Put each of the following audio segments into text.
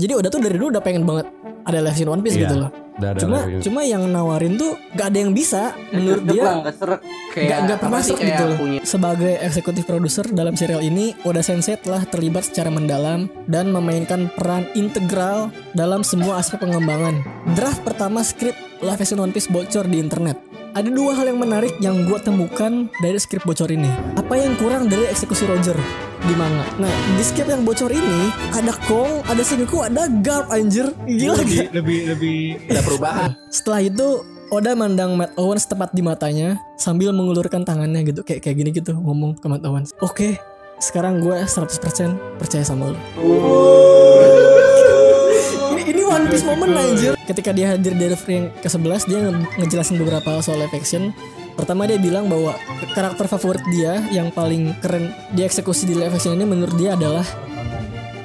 Jadi Oda tuh dari dulu udah pengen banget ada live action One Piece gitu loh. Cuma yang nawarin tuh gak ada yang bisa menurut dia. Gak pernah serak gitu loh. Sebagai eksekutif produser dalam serial ini, Oda Sensei telah terlibat secara mendalam dan memainkan peran integral dalam semua aspek pengembangan. Draft pertama skrip live action One Piece bocor di internet. Ada dua hal yang menarik yang gue temukan dari skrip bocor ini. Apa yang kurang dari eksekusi Roger di manga? Nah, di skrip yang bocor ini ada Kong, ada Sengoku, ada Garp, anjir. Gila lebih ada perubahan. Setelah itu Oda mandang Matt Owens tepat di matanya sambil mengulurkan tangannya gitu, kayak gini gitu, ngomong ke Matt Owens. Oke, sekarang gue 100% percaya sama lo. Ini One Piece moment anjir. Ketika dia hadir di frame ke-11, dia ngejelasin beberapa hal soal live action. Pertama dia bilang bahwa karakter favorit dia yang paling keren dieksekusi di live action ini menurut dia adalah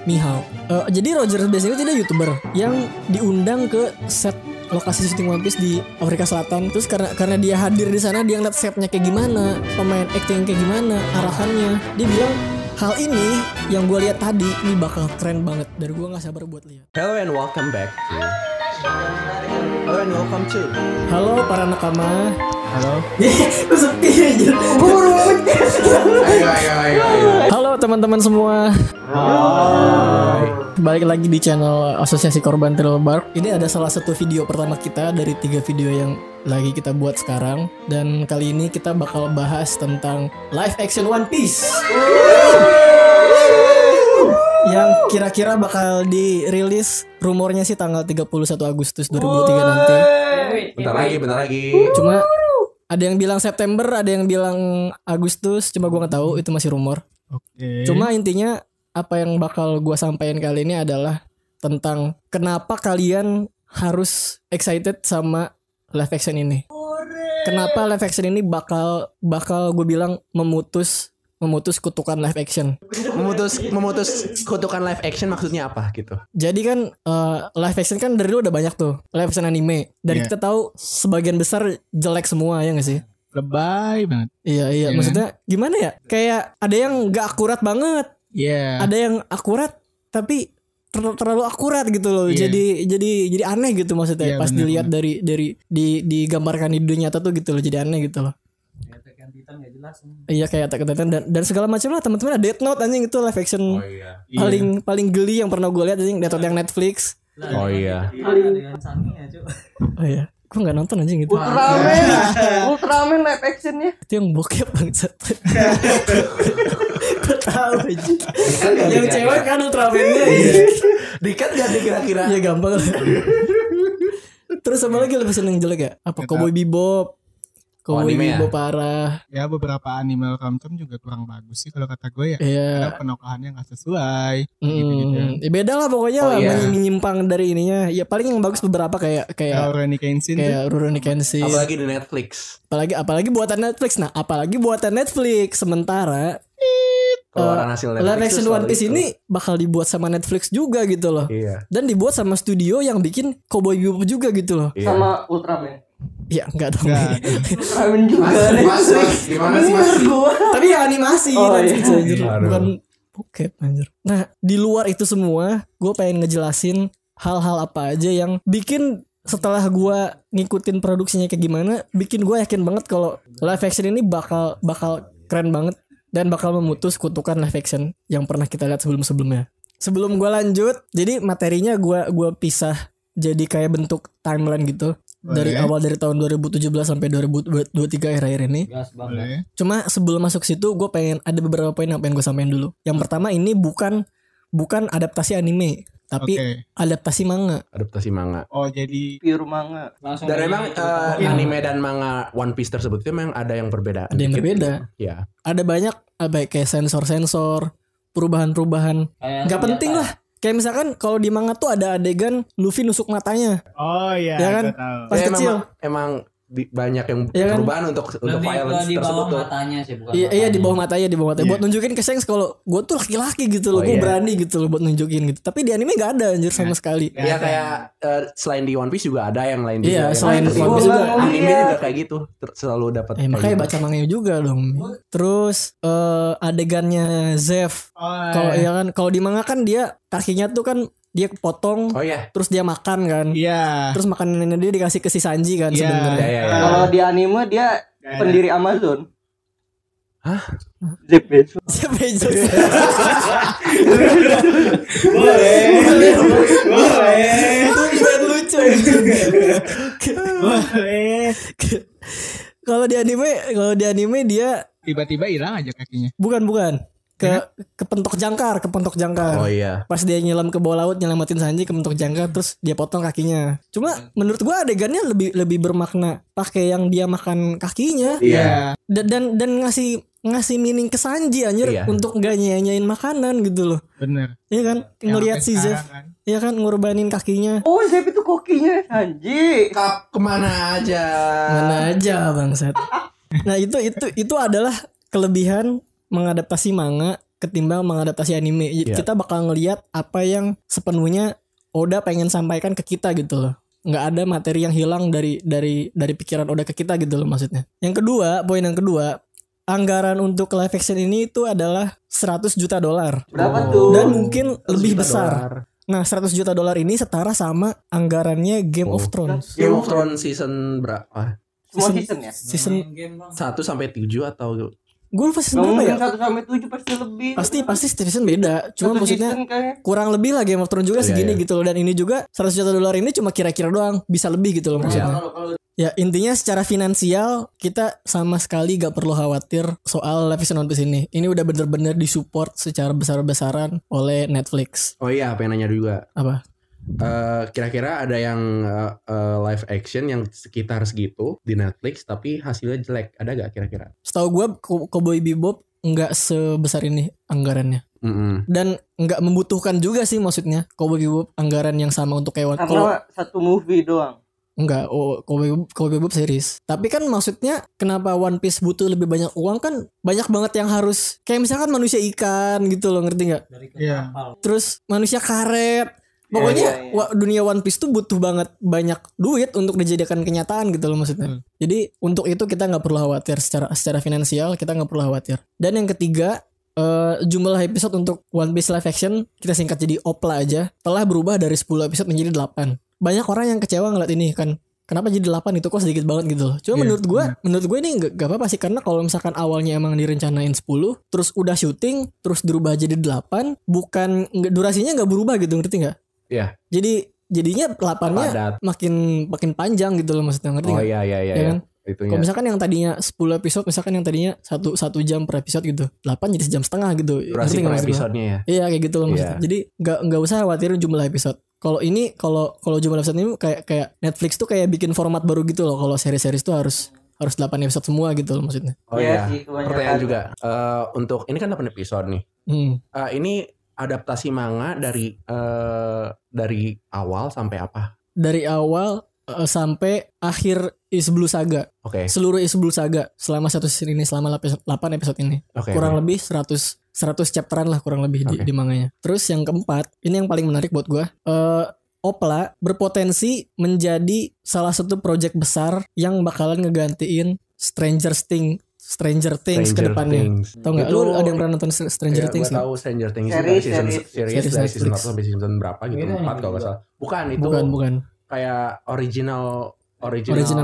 Mihawk. Jadi Roger biasanya tidak YouTuber yang diundang ke set lokasi syuting One Piece di Afrika Selatan. Terus karena dia hadir di sana, dia ngeliat setnya kayak gimana, pemain acting kayak gimana, arahannya. Dia bilang hal ini yang gue lihat tadi ini bakal keren banget dan gue nggak sabar buat lihat. Hello and welcome back to. Hello and welcome to. Halo para nakama. Halo. Gue sepi aja. Ayo. Halo teman-teman semua. Balik lagi di channel Asosiasi Korban Thriller Bark. Ini ada salah satu video pertama kita dari 3 video yang lagi kita buat sekarang. Dan kali ini kita bakal bahas tentang live action One Piece yang kira-kira bakal dirilis, rumornya sih tanggal 31 Agustus 2023 nanti. Bentar lagi. Cuma ada yang bilang September, ada yang bilang Agustus, cuma gue nggak tahu, itu masih rumor. Oke. Cuma intinya apa yang bakal gue sampaikan kali ini adalah tentang kenapa kalian harus excited sama live action ini. Kenapa live action ini bakal gue bilang memutus kutukan live action. Memutus kutukan live action maksudnya apa gitu? Jadi kan live action kan dari dulu udah banyak tuh live action anime. Dan kita tahu sebagian besar jelek semua, ya gak sih? Lebay banget. Iya. Maksudnya gimana ya? Kayak ada yang gak akurat banget. Iya. Ada yang akurat tapi terlalu akurat gitu loh. Jadi aneh gitu maksudnya. Pas dilihat dari digambarkan di dunia nyata tuh gitu loh, jadi aneh gitu loh. Iya kayak Attack on Titan dan segala macam lah teman-teman. Ada Death Note anjing, itu live action paling geli yang pernah gue lihat anjing, Death Note yang Netflix. Oh iya. Oh iya. Gue gak nonton anjing itu. Ultraman live actionnya itu yang bokep bangsat. Gue tahu aja. Yang cewek kan Ultraman-nya. Dikat gak kira-kira? Ya gampang lah. Terus apa lagi live action yang jelek ya? Apa Cowboy Bebop? Cowboy Bebop parah. Ya beberapa animal Comtom juga kurang bagus sih kalau kata gue ya. Karena penokohannya gak sesuai gitu-gitu. Ya beda lah pokoknya lah. Menyimpang dari ininya. Ya paling yang bagus beberapa kayak Rurouni Kenshin. Kayak Rurouni Kenshin. Apalagi di Netflix. Apalagi buatan Netflix. Nah apalagi buatan Netflix. Sementara live action One Piece ini bakal dibuat sama Netflix juga gitu loh. Dan dibuat sama studio yang bikin Cowboy Bebop juga gitu loh. Sama Ultraman. Ya enggak dong. Ultraman juga Netflix. Gimana sih Mas? Tapi yang animasi Netflix anjir. Bukan bokep anjir. Nah di luar itu semua, gue pengen ngejelasin hal-hal apa aja yang bikin setelah gue ngikutin produksinya kayak gimana, bikin gue yakin banget kalau live action ini bakal keren banget dan bakal memutus kutukan live action yang pernah kita lihat sebelum-sebelumnya. Sebelum gue lanjut, jadi materinya gue pisah jadi kayak bentuk timeline gitu. Dari awal dari tahun 2017 sampai 2023 akhir-akhir ini. Cuma sebelum masuk situ gue pengen ada beberapa poin yang pengen gue sampaikan dulu. Yang pertama, ini bukan adaptasi anime, tapi adaptasi manga. Oh jadi pure manga. Dan memang anime dan manga One Piece tersebut itu memang ada yang berbeda. Ada yang berbeda. Ya. Ada banyak kayak sensor, perubahan-perubahan. Gak penting lah. Kayak misalkan kalau di manga tuh ada adegan Luffy nusuk matanya. Oh iya. Ya kan? Pas kecil. Emang banyak yang perubahan untuk violence di tersebut bawah matanya sih, bukan iya di bawah matanya buat nunjukin ke Shanks kalau gue tuh laki-laki gitu loh, gue berani gitu loh buat nunjukin gitu. Tapi di anime nggak ada anjir sama sekali. Iya kayak selain di One Piece juga ada yang lain. Iya selain One Piece juga anime juga kayak gitu selalu dapat. Makanya baca manganya juga dong. Terus adegannya Zeff kalau ya kan kalau di manga kan dia kakinya tuh kan dia potong, terus dia makan kan. Iya. Terus makanannya dia dikasih ke si Sanji kan sebenarnya. Kalau di anime dia pendiri Amazon. Hah? Jeff Bezos. Boleh. Tumben lucu. Boleh. Kalau di anime dia Tiba-tiba hilang aja kakinya. bukan kepentok jangkar. Oh iya. Pas dia nyelam ke bawah laut nyelamatin Sanji kepentok jangkar terus dia potong kakinya. Cuma menurut gua adegannya lebih bermakna pakai yang dia makan kakinya. Iya. Dan ngasih meaning ke Sanji anjir untuk enggak nyanyain makanan gitu loh. Bener. Iya kan? Ngelihat si Zeff. Kan. Iya kan ngorbanin kakinya. Oh, Zeff itu kokinya Sanji. Kemana aja? Mana aja bangsat. Nah, itu adalah kelebihan mengadaptasi manga ketimbang mengadaptasi anime. Kita bakal ngelihat apa yang sepenuhnya Oda pengen sampaikan ke kita gitu loh. Nggak ada materi yang hilang dari pikiran Oda ke kita gitu loh maksudnya. Poin yang kedua, anggaran untuk live action ini itu adalah $100 juta. Berapa tuh? Dan mungkin lebih besar. Nah, $100 juta ini setara sama anggarannya Game of Thrones. Game of Thrones season berapa? Semua season ya? Season 1 sampai 7 atau gue lupa season berapa ya? 1 sampai 7 pasti lebih. Pasti season beda. Cuma maksudnya kurang lebih lah Game of Thrones juga segini gitu loh. Dan ini juga $100 juta ini cuma kira-kira doang. Bisa lebih gitu loh maksudnya. Ya intinya secara finansial kita sama sekali gak perlu khawatir soal live action One Piece ini. Ini udah bener-bener disupport secara besar-besaran oleh Netflix. Oh iya, pengen nanya juga. Apa? Kira-kira ada yang live action yang sekitar segitu di Netflix tapi hasilnya jelek, ada gak kira-kira? Setahu gue Cowboy Bebop nggak sebesar ini anggarannya. Dan nggak membutuhkan juga sih maksudnya Cowboy Bebop anggaran yang sama untuk kayak karena satu movie doang. Enggak, Cowboy Bebop series. Tapi kan maksudnya kenapa One Piece butuh lebih banyak uang kan banyak banget yang harus kayak misalkan manusia ikan gitu loh, ngerti nggak? Iya. Terus manusia karet. Pokoknya dunia One Piece tuh butuh banget banyak duit untuk dijadikan kenyataan gitu loh maksudnya. Jadi untuk itu kita nggak perlu khawatir secara finansial, kita nggak perlu khawatir. Dan yang ketiga, jumlah episode untuk One Piece live action kita singkat jadi OPLA aja telah berubah dari 10 episode menjadi 8. Banyak orang yang kecewa ngeliat ini kan. Kenapa jadi 8 itu kok sedikit banget gitu loh. Cuma menurut gue ini gak apa-apa sih. Karena kalau misalkan awalnya emang direncanain 10, terus udah syuting, terus berubah jadi 8, bukan durasinya gak berubah gitu, ngerti gak? Iya. Jadinya 8-nya makin panjang gitu loh maksudnya, ngerti gak? Oh iya. Kan? Kalau misalkan yang tadinya 10 episode, misalkan yang tadinya 1 jam per episode gitu, 8 jadi sejam setengah gitu. Durasi per episodenya ya? Iya kayak gitu loh maksudnya. Jadi gak usah khawatirin jumlah episode. Kalau jumlah episode ini kayak Netflix tuh kayak bikin format baru gitu loh. Kalau seri-series tuh harus 8 episode semua gitu loh maksudnya. Oh iya. Pertanyaan juga. Untuk ini kan 8 episode nih. Ini adaptasi manga dari awal sampai apa? Dari awal sampai akhir Is Blue Saga. Oke. Seluruh Is Blue Saga selama satu season ini, selama 8 episode ini. Kurang lebih 100 chapteran lah kurang lebih di manganya. Terus yang keempat, ini yang paling menarik buat gue. OPLA berpotensi menjadi salah satu project besar yang bakalan ngegantiin Stranger Things ke depannya. Tahu nggak? Lu ada yang pernah nonton Stranger Things? Gue tahu Stranger Things series dari season 1 sampai season berapa gitu, 4 kalau nggak salah. Bukan. Kayak original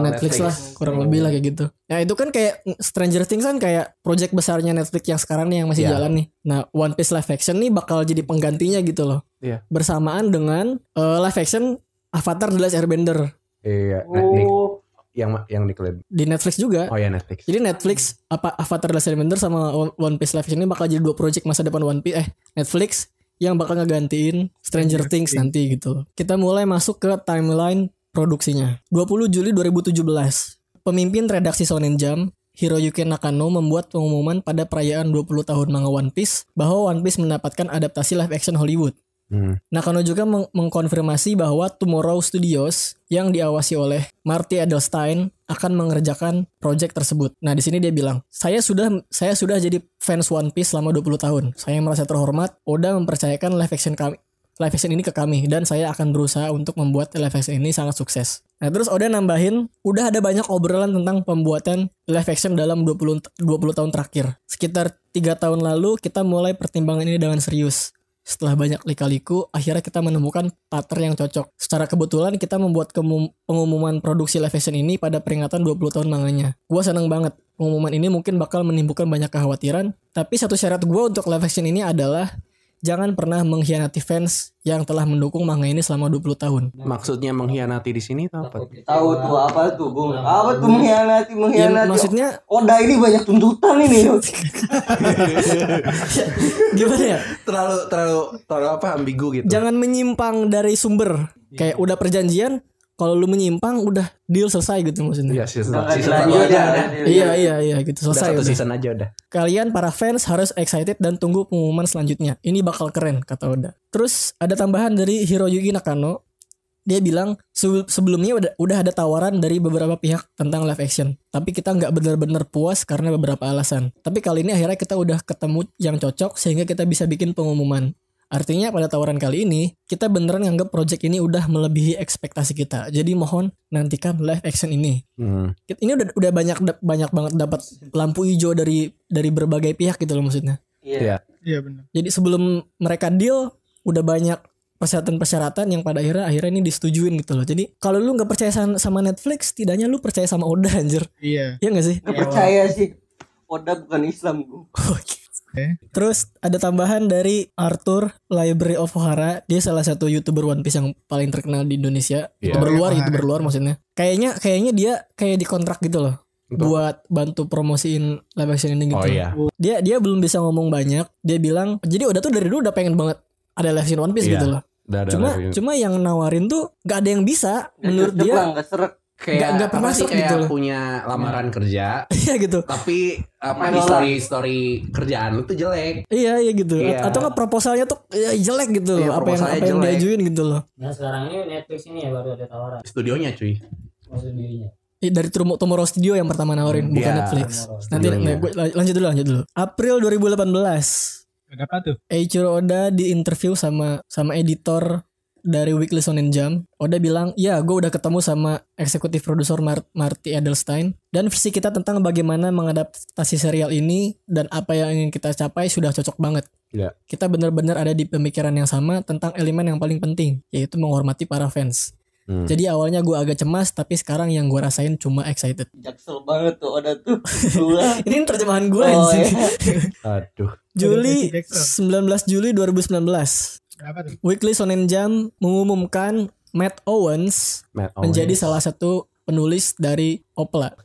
Netflix lah, kurang lebih lah kayak gitu. Nah itu kan kayak Stranger Things kan kayak project besarnya Netflix yang sekarang nih yang masih jalan nih. Nah One Piece live action nih bakal jadi penggantinya gitu loh. Bersamaan dengan live action Avatar The Last Airbender. Iya. Yang di Netflix juga. Oh ya Netflix. Jadi Netflix Avatar The Last Airbender sama One Piece live action ini bakal jadi 2 project masa depan Netflix yang bakal ngegantiin Stranger Things nanti gitu. Kita mulai masuk ke timeline produksinya. 20 Juli 2017, pemimpin redaksi Shonen Jump, Hiroyuki Nakano membuat pengumuman pada perayaan 20 tahun manga One Piece bahwa One Piece mendapatkan adaptasi live action Hollywood. Nakano juga mengkonfirmasi bahwa Tomorrow Studios yang diawasi oleh Marty Edelstein akan mengerjakan proyek tersebut. Nah, di sini dia bilang, saya sudah jadi fans One Piece selama 20 tahun. Saya merasa terhormat. Oda mempercayakan live action ini ke kami dan saya akan berusaha untuk membuat live action ini sangat sukses. Nah, terus Oda nambahin, udah ada banyak obrolan tentang pembuatan live action dalam 20 tahun terakhir. Sekitar 3 tahun lalu kita mulai pertimbangan ini dengan serius. Setelah banyak lika-liku, akhirnya kita menemukan partner yang cocok. Secara kebetulan kita membuat pengumuman produksi live action ini pada peringatan 20 tahun manganya. Gue seneng banget. Pengumuman ini mungkin bakal menimbulkan banyak kekhawatiran, tapi satu syarat gue untuk live action ini adalah jangan pernah mengkhianati fans yang telah mendukung manga ini selama 20 tahun. Maksudnya mengkhianati di sini tuh apa? Tahu tuh apa tuh, Bung? Apa tuh mengkhianati? Ya, maksudnya Oda ini banyak tuntutan ini. Gimana ya? Terlalu apa ambigu gitu. Jangan menyimpang dari sumber. Kayak udah perjanjian, kalau lu menyimpang udah deal selesai gitu maksudnya. Iya, season aja. Iya gitu selesai. Udah 1 season aja udah. Kalian para fans harus excited dan tunggu pengumuman selanjutnya. Ini bakal keren kata Oda. Terus ada tambahan dari Hiroyuki Nakano. Dia bilang sebelumnya udah ada tawaran dari beberapa pihak tentang live action. Tapi kita nggak benar-benar puas karena beberapa alasan. Tapi kali ini akhirnya kita udah ketemu yang cocok sehingga kita bisa bikin pengumuman. Artinya pada tawaran kali ini, kita beneran nganggap project ini udah melebihi ekspektasi kita. Jadi mohon nantikan live action ini. Ini udah banyak banget dapat lampu hijau dari berbagai pihak gitu loh maksudnya. Iya. Iya benar. Jadi sebelum mereka deal, udah banyak persyaratan-persyaratan yang pada akhirnya ini disetujuin gitu loh. Jadi kalau lu nggak percaya sama Netflix, setidaknya lu percaya sama Oda anjir. Iya. Iya nggak sih? Nggak percaya sih. Oda bukan Islam gue. Terus ada tambahan dari Arthur Library of Ohara. Dia salah satu YouTuber One Piece yang paling terkenal di Indonesia. YouTuber luar maksudnya. Kayaknya dia kayak dikontrak gitu loh. Buat bantu promosiin live action ini gitu. Dia belum bisa ngomong banyak. Dia bilang, jadi Oda tuh dari dulu udah pengen banget ada live action One Piece gitu loh. Cuma yang nawarin tuh gak ada yang bisa menurut dia. Gak seret. Kayak pernah sih kayak gitu loh. punya lamaran kerja. Iya gitu. Tapi history kerjaan lu tuh jelek. Iya gitu. Atau nggak proposalnya tuh jelek gitu loh. Apa yang diajuin gitu loh. Nah sekarang ini Netflix ini ya baru ada tawaran. Studionya cuy. Studionya. Dari Tomorrow Studio yang pertama nawarin, bukan Netflix. Nanti gue lanjut dulu. April 2018. Ada apa tuh? Eiichiro Oda diinterview sama editor dari Weekly Shonen Jump. Oda bilang, ya gue udah ketemu sama eksekutif produser Marty Edelstein. Dan visi kita tentang bagaimana mengadaptasi serial ini dan apa yang ingin kita capai sudah cocok banget. Kita benar-benar ada di pemikiran yang sama tentang elemen yang paling penting, yaitu menghormati para fans. Jadi awalnya gue agak cemas, tapi sekarang yang gue rasain cuma excited. Jaksel banget tuh Oda tuh. Ini terjemahan gue sih. Aduh. 19 Juli 2019. Weekly Shonen Jump mengumumkan Matt Owens menjadi salah satu penulis dari OPLA.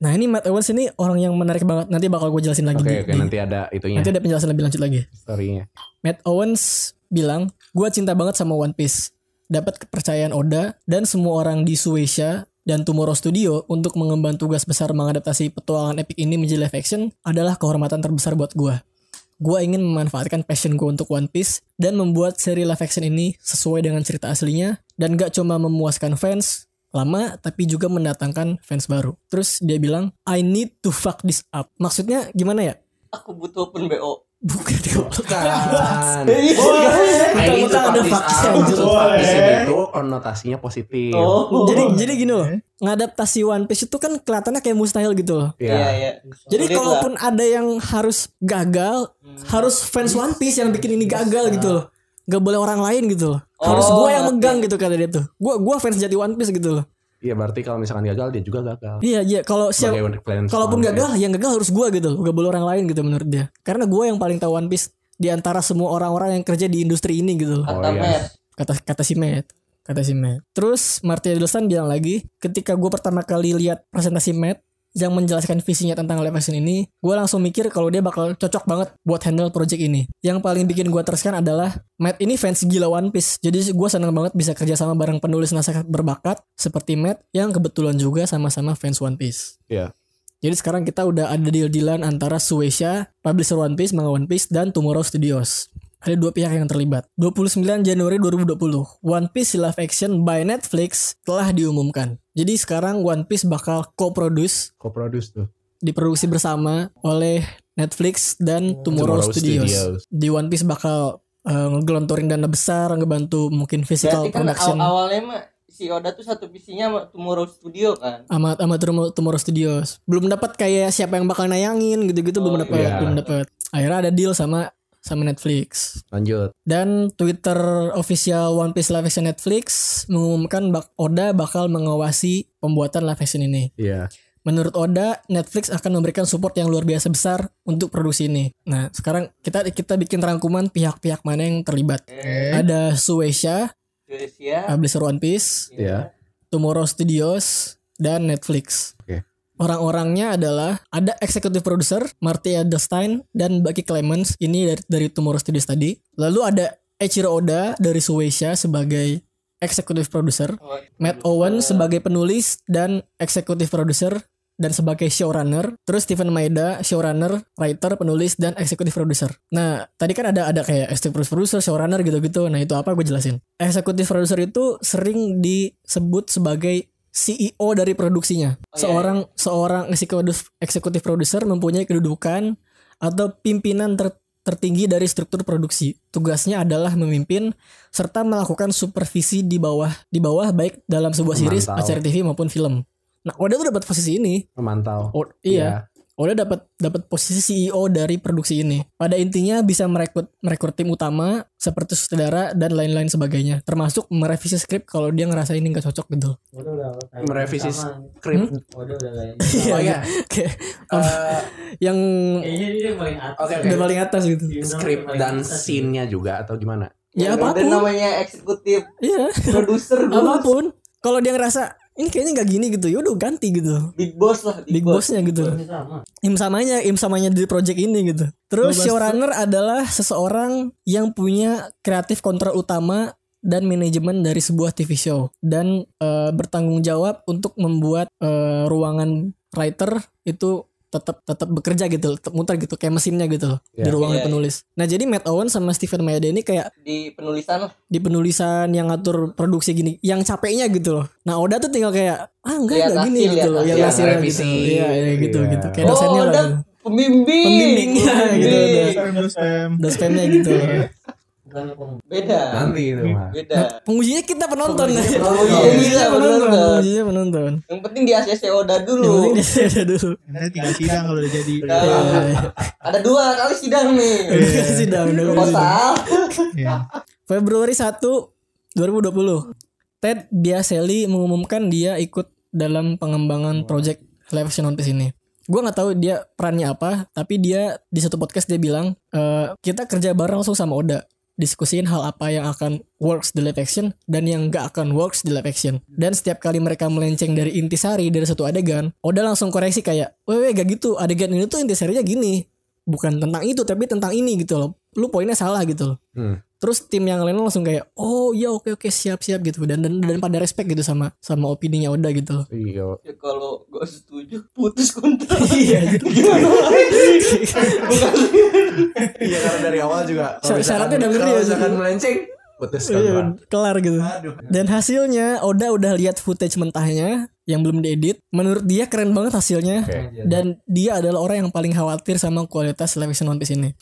Nah ini Matt Owens ini orang yang menarik banget. Nanti bakal gue jelasin lagi. Nanti ada itunya. Nanti ada penjelasan lebih lanjut lagi. Story-nya. Matt Owens bilang, gue cinta banget sama One Piece. Dapat kepercayaan Oda dan semua orang di Shueisha dan Tomorrow Studio untuk mengemban tugas besar mengadaptasi petualangan epik ini menjadi live action adalah kehormatan terbesar buat gue. Gue ingin memanfaatkan passion gue untuk One Piece dan membuat seri live action ini sesuai dengan cerita aslinya dan gak cuma memuaskan fans lama tapi juga mendatangkan fans baru. Terus dia bilang, I need to fuck this up. Maksudnya gimana ya? Aku butuh open BO. Bukan. Ini tuh itu konotasinya positif. Jadi gini loh, ngadaptasi One Piece itu kan kelihatannya kayak mustahil gitu loh. Iya. Jadi kalaupun ada yang harus gagal, harus fans One Piece yang bikin ini gagal gitu loh. Gak boleh orang lain gitu loh. Harus gue yang megang gitu kata dia tuh. Gue fans jati One Piece gitu loh. Iya berarti kalau misalkan gagal dia juga gagal. Iya kalaupun gagal yang gagal harus gue gitu. Gak boleh orang lain gitu menurut dia. Karena gue yang paling tahu One Piece di antara semua orang-orang yang kerja di industri ini gitu. Kata si Matt. Terus Marty Edelstein bilang lagi, ketika gue pertama kali lihat presentasi Matt yang menjelaskan visinya tentang live action ini, gue langsung mikir kalau dia bakal cocok banget buat handle project ini. Yang paling bikin gue teruskan adalah Matt ini fans gila One Piece. Jadi gue senang banget bisa kerja sama bareng penulis naskah berbakat seperti Matt yang kebetulan juga sama-sama fans One Piece. Iya. Jadi sekarang kita udah ada deal-dealan antara Shueisha, publisher One Piece, manga One Piece, dan Tomorrow Studios. Ada dua pihak yang terlibat. 29 Januari 2020, One Piece live action by Netflix telah diumumkan. Jadi sekarang One Piece bakal co-produce tuh. Diproduksi bersama oleh Netflix dan Tomorrow Studios. Di One Piece bakal ngegelontorin dana besar, ngebantu mungkin physical production. Awalnya mah si Oda tuh satu visinya sama Tomorrow Studio kan. Sama Tomorrow Studios. Belum dapat kayak siapa yang bakal nayangin gitu-gitu belum dapat. Akhirnya ada deal sama sama Netflix. Lanjut. Dan Twitter official One Piece live action Netflix mengumumkan Oda bakal mengawasi pembuatan live action ini. Iya. Menurut Oda, Netflix akan memberikan support yang luar biasa besar untuk produksi ini. Nah, sekarang kita bikin rangkuman pihak-pihak mana yang terlibat. Ada Shueisha, publisher One Piece, Tomorrow Studios, dan Netflix. Orang-orangnya adalah ada executive producer Marty Edelstein dan Bucky Clemens, ini dari Tomorrow Studios tadi. Lalu ada Eiichiro Oda dari Shueisha sebagai executive producer, Matt Owen sebagai penulis dan executive producer dan sebagai showrunner, terus Stephen Maeda showrunner, writer, penulis, dan executive producer. Nah, tadi kan ada kayak executive producer, showrunner gitu-gitu. Nah, itu apa gue jelasin. Executive producer itu sering disebut sebagai CEO dari produksinya. Seorang executive producer mempunyai kedudukan atau pimpinan tertinggi dari struktur produksi. Tugasnya adalah memimpin serta melakukan supervisi di bawah baik dalam sebuah series, acara TV maupun film. Nah, Oda tuh dapat posisi ini. Memantau. Iya. Oda dapat posisi CEO dari produksi ini. Pada intinya bisa merekrut tim utama seperti sutradara dan lain-lain sebagainya, termasuk merevisi skrip kalau dia ngerasa ini nggak cocok gitu. Merevisi skrip. Udah kayak. Oh iya. Yang udah paling atas gitu. Skrip dan scene-nya juga atau gimana? Ya apapun. Namanya eksekutif. Iya. Produser. Apapun. Kalau dia ngerasa ini kayaknya nggak gini gitu, yaudah ganti gitu. Big boss lah. Big bossnya gitu. Im samanya di project ini gitu. Terus showrunner adalah seseorang yang punya kreatif kontrol utama dan manajemen dari sebuah TV show dan bertanggung jawab untuk membuat ruangan writer itu tetap bekerja gitu, tetap muter gitu kayak mesinnya gitu di ruangan penulis. Nah, jadi Matt Owen sama Stephen Maeda ini kayak di penulisan yang ngatur produksi gini, yang capeknya gitu loh. Nah, Oda tuh tinggal kayak enggak gini gitu loh, yang hasilnya gitu. Iya gitu. Kayak dosennya lah gitu. Pembimbingnya gitu. Dosennya gitu. Beda. Nanti itu mah. Beda. Pengujinya kita penonton. Pengujinya penonton. Yang penting di ACC Oda dulu. Nanti 3 sidang kalau udah jadi. Ada 2 kali sidang nih. Sidang Total. Februari 1, 2020. Ted Biaselli mengumumkan dia ikut dalam pengembangan project live action One Piece ini. Gue nggak tahu dia perannya apa, tapi dia di satu podcast dia bilang kita kerja bareng langsung sama Oda, diskusiin hal apa yang akan works di live action dan yang gak akan works di live action. Dan setiap kali mereka melenceng dari intisari dari satu adegan, Oda langsung koreksi kayak, weh gak gitu, adegan ini tuh intisarinya gini, bukan tentang itu tapi tentang ini gitu loh, lu poinnya salah gitu loh. Terus tim yang lain langsung kayak, oh ya oke siap gitu, dan pada respect gitu sama opininya Oda gitu loh. Iya. Ya kalau gak setuju putus kontrak. Iya gitu. Gimana lagi? Iya, karena dari awal juga syaratnya udah ngeri ya, misalkan melenceng putus kelar gitu. Dan hasilnya Oda udah lihat footage mentahnya yang belum diedit. Menurut dia keren banget hasilnya. Dan dia adalah orang yang paling khawatir sama kualitas live action One Piece ini.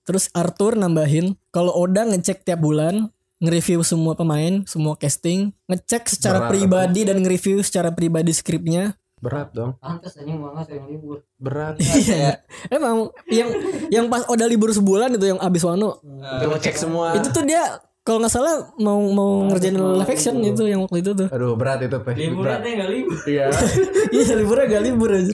Terus Arthur nambahin, kalau Oda ngecek tiap bulan, nge-review semua pemain, semua casting, ngecek secara pribadi dan nge-review secara pribadi skripnya. Berat dong. Pantes anjing banget yang libur. Berat. Iya. Emang yang pas Oda libur sebulan itu yang abis Wano. Ngecek semua. Itu tuh dia kalau nggak salah mau ngerjain live action itu yang waktu itu tuh. Aduh, berat itu teh. Liburnya teh enggak libur. Iya. Iya, liburnya gak libur aja.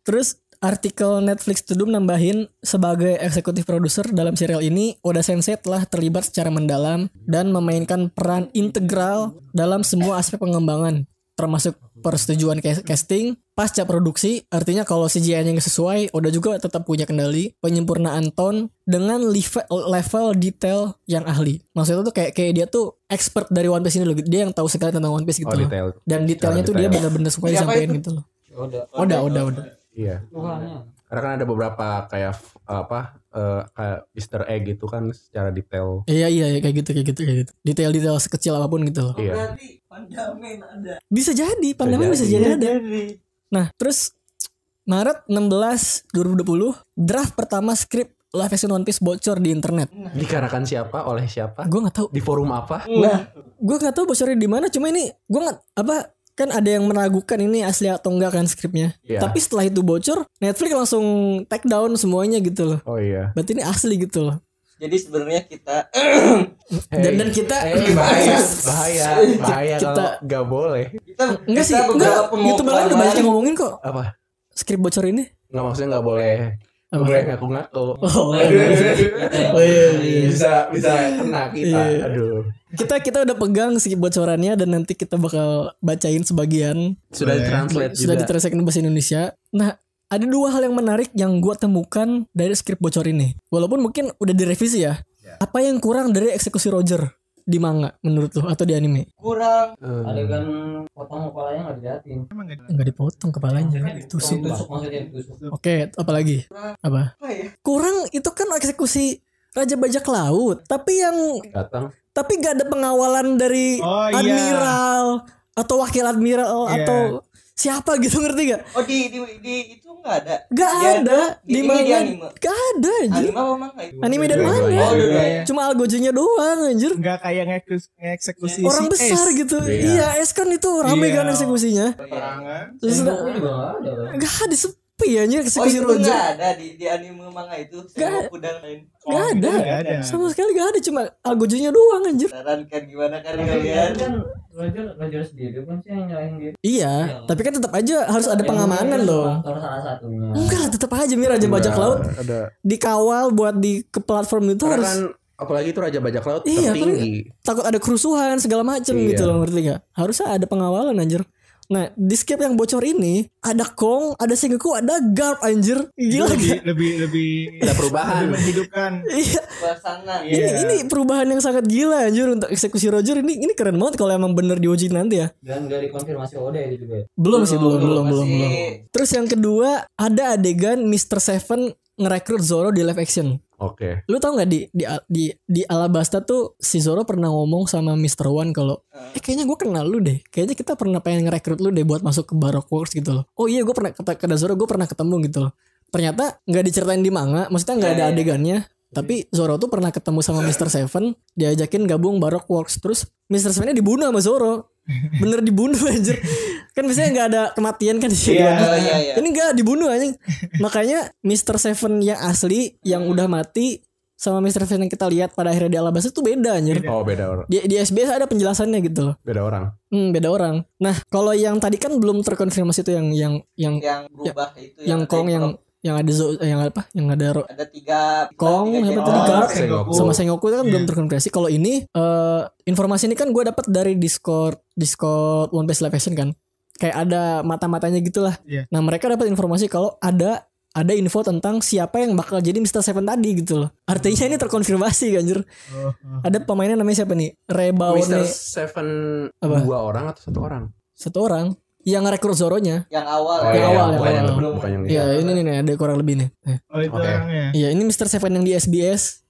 Terus artikel Netflix Tudum nambahin, sebagai eksekutif produser dalam serial ini, Oda Sensei telah terlibat secara mendalam dan memainkan peran integral dalam semua aspek pengembangan, termasuk persetujuan casting, pasca produksi. Artinya kalau CGI-nya nggak sesuai, Oda juga tetap punya kendali, penyempurnaan tone dengan level detail yang ahli. Maksudnya tuh kayak dia tuh expert dari One Piece ini loh, dia yang tahu sekali tentang One Piece gitu loh. Detail. Dan detailnya tuh dia benar-benar suka disampaikan gitu loh. Oda. Iya. Karena kan ada beberapa kayak kayak Easter egg gitu kan secara detail. Iya kayak gitu. Detail sekecil apapun gitu. Iya. Berarti Pandamen ada. Bisa jadi ada. Nah, terus Maret 16 2020, draft pertama skrip live action One Piece bocor di internet. Dikarenakan siapa? Oleh siapa? Gue nggak tahu. Di forum apa? Nah, gue nggak tahu bocornya di mana. Cuma ini gue nggak kan ada yang meragukan ini asli atau enggak kan skripnya. Tapi setelah itu bocor, Netflix langsung take down semuanya gitu loh. Oh iya. Berarti ini asli gitu loh. Jadi sebenarnya kita dan kita bahaya kalau nggak boleh. Enggak sih, enggak. YouTuber lain udah banyak yang ngomongin kok. Apa? Skrip bocor ini? Nggak, maksudnya nggak boleh. Nggak boleh ngaku-ngaku. Bisa kena kita. Aduh. Kita udah pegang skrip bocorannya dan nanti kita bakal bacain sebagian. Sudah ditranslate ke bahasa Indonesia. Nah, ada dua hal yang menarik yang gue temukan dari skrip bocor ini. Walaupun mungkin udah direvisi ya. Apa yang kurang dari eksekusi Roger di manga menurut lo atau di anime? Kurang. Adegan potong kepalanya nggak diliatin. Nggak dipotong kepalanya, ditusuk. Oke, apa lagi? Apa? Kurang itu kan eksekusi Raja Bajak Laut, tapi yang datang. Tapi gak ada pengawalan dari admiral atau wakil admiral atau siapa gitu, ngerti gak? Oh di itu nggak ada. Gak ada di anime. Gak ada anjir. Anime apa manga itu? Anime dan manga. Cuma algojonya doang anjir. Gak kayak ngeksekusi orang besar S. Gitu. Iya, S kan itu rame kan eksekusinya. Terus gak ada sepi anjir eksekusi Roger. Gak ada di anime manga itu. Sengoku dan lain. Gak ada. Sama sekali gak ada, cuma algojonya doang anjir. Sarankan gimana kan kalian? Kan Roger sendiri kan sih yang nyalahin dia. Iya, tapi kan tetap aja harus ada pengamanan loh. Salah satunya. Enggak, tetap aja Raja Bajak Laut dikawal buat ke platform itu harus kan, apalagi itu Raja Bajak Laut tertinggi. Takut ada kerusuhan segala macem gitu loh, ngerti gak? Harusnya ada pengawalan anjir. Nah, di skip yang bocor ini ada Kong, ada Sengoku, ada Garp anjir. Gila lebih ada perubahan, lebih menghidupkan. Iya. Suasana. Ini perubahan yang sangat gila anjir untuk eksekusi Roger ini keren banget kalau emang bener diuji nanti ya. Dan gak dikonfirmasi Oda itu juga. Belum. Terus yang kedua, ada adegan Mr. Seven ngerekrut Zoro di live action. Oke. Lu tau gak di Alabasta tuh si Zoro pernah ngomong sama Mr. One kalau kayaknya gue kenal lu deh. Kayaknya kita pernah pengen ngerekrut lu deh buat masuk ke Baroque Works gitu loh. Oh iya, gue pernah kata Zoro, gue pernah ketemu gitu loh. Ternyata gak diceritain di manga, maksudnya gak ada adegannya. Tapi Zoro tuh pernah ketemu sama Mr. Seven, diajakin gabung Baroque Works. Terus Mr. Seven-nya dibunuh sama Zoro. Bener dibunuh anjir. Kan biasanya gak ada kematian kan di sini. Ini gak dibunuh anjing. Makanya Mr. Seven yang asli yang udah mati sama Mr. Seven yang kita lihat pada akhirnya di Alabasta itu beda anjir. Oh, beda orang. Di SBS ada penjelasannya gitu loh. Beda orang. Beda orang. Nah, kalau yang tadi kan belum terkonfirmasi itu yang berubah itu yang Kong yang ada yang ada 3 Kong siapa tadi Garp sama Sengoku itu kan belum terkonfirmasi. Kalau ini informasi ini kan gue dapat dari Discord One Piece Live Action kan, kayak ada mata-matanya gitulah. Nah mereka dapat informasi kalau ada info tentang siapa yang bakal jadi Mr. Seven tadi gitu loh. Artinya ini terkonfirmasi kan anjir. Ada pemainnya namanya siapa nih? Rebaone. Mr. Seven 2 orang atau 1 orang? 1 orang. Yang ngerekrut Zoronya. Yang awal. Bukan yang iya, ini nih ada kurang lebih nih. Oh itu orangnya. Iya, ini Mr. Seven yang di SBS.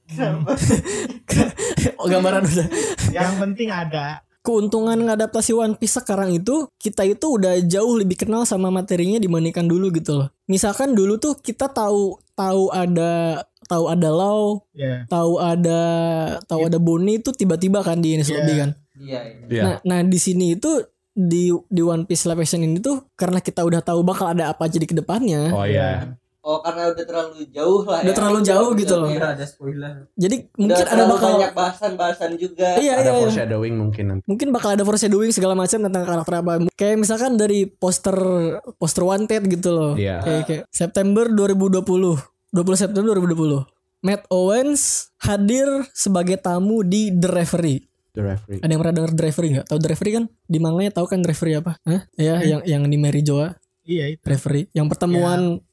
Gambaran udah. Yang penting ada. Keuntungan ngadaptasi One Piece sekarang itu, kita itu udah jauh lebih kenal sama materinya dibandingkan dulu gitu loh. Misalkan dulu tuh kita tahu ada Law, tahu ada Bonnie itu tiba-tiba kan di Enies Lobby kan. Iya. Nah di sini itu di One Piece Live Action ini tuh karena kita udah tahu bakal ada apa jadi ke depannya. Oh iya. Oh karena udah terlalu jauh lah. Udah terlalu jauh gitu loh. Iya, ada spoiler. Jadi udah mungkin ada bakal banyak bahasan juga. Ada foreshadowing mungkin nanti. Mungkin bakal ada foreshadowing segala macam tentang karakter apa. Kayak misalkan dari poster Wanted gitu loh. Kayak September 2020. 20 September 2020. Matt Owens hadir sebagai tamu di The Referee. Ada yang pernah denger The Referee nggak? Tahu The Referee kan? Di manganya tahu kan The Referee apa? Ya, yang di Mary Joa. Iya itu. Referee. Yang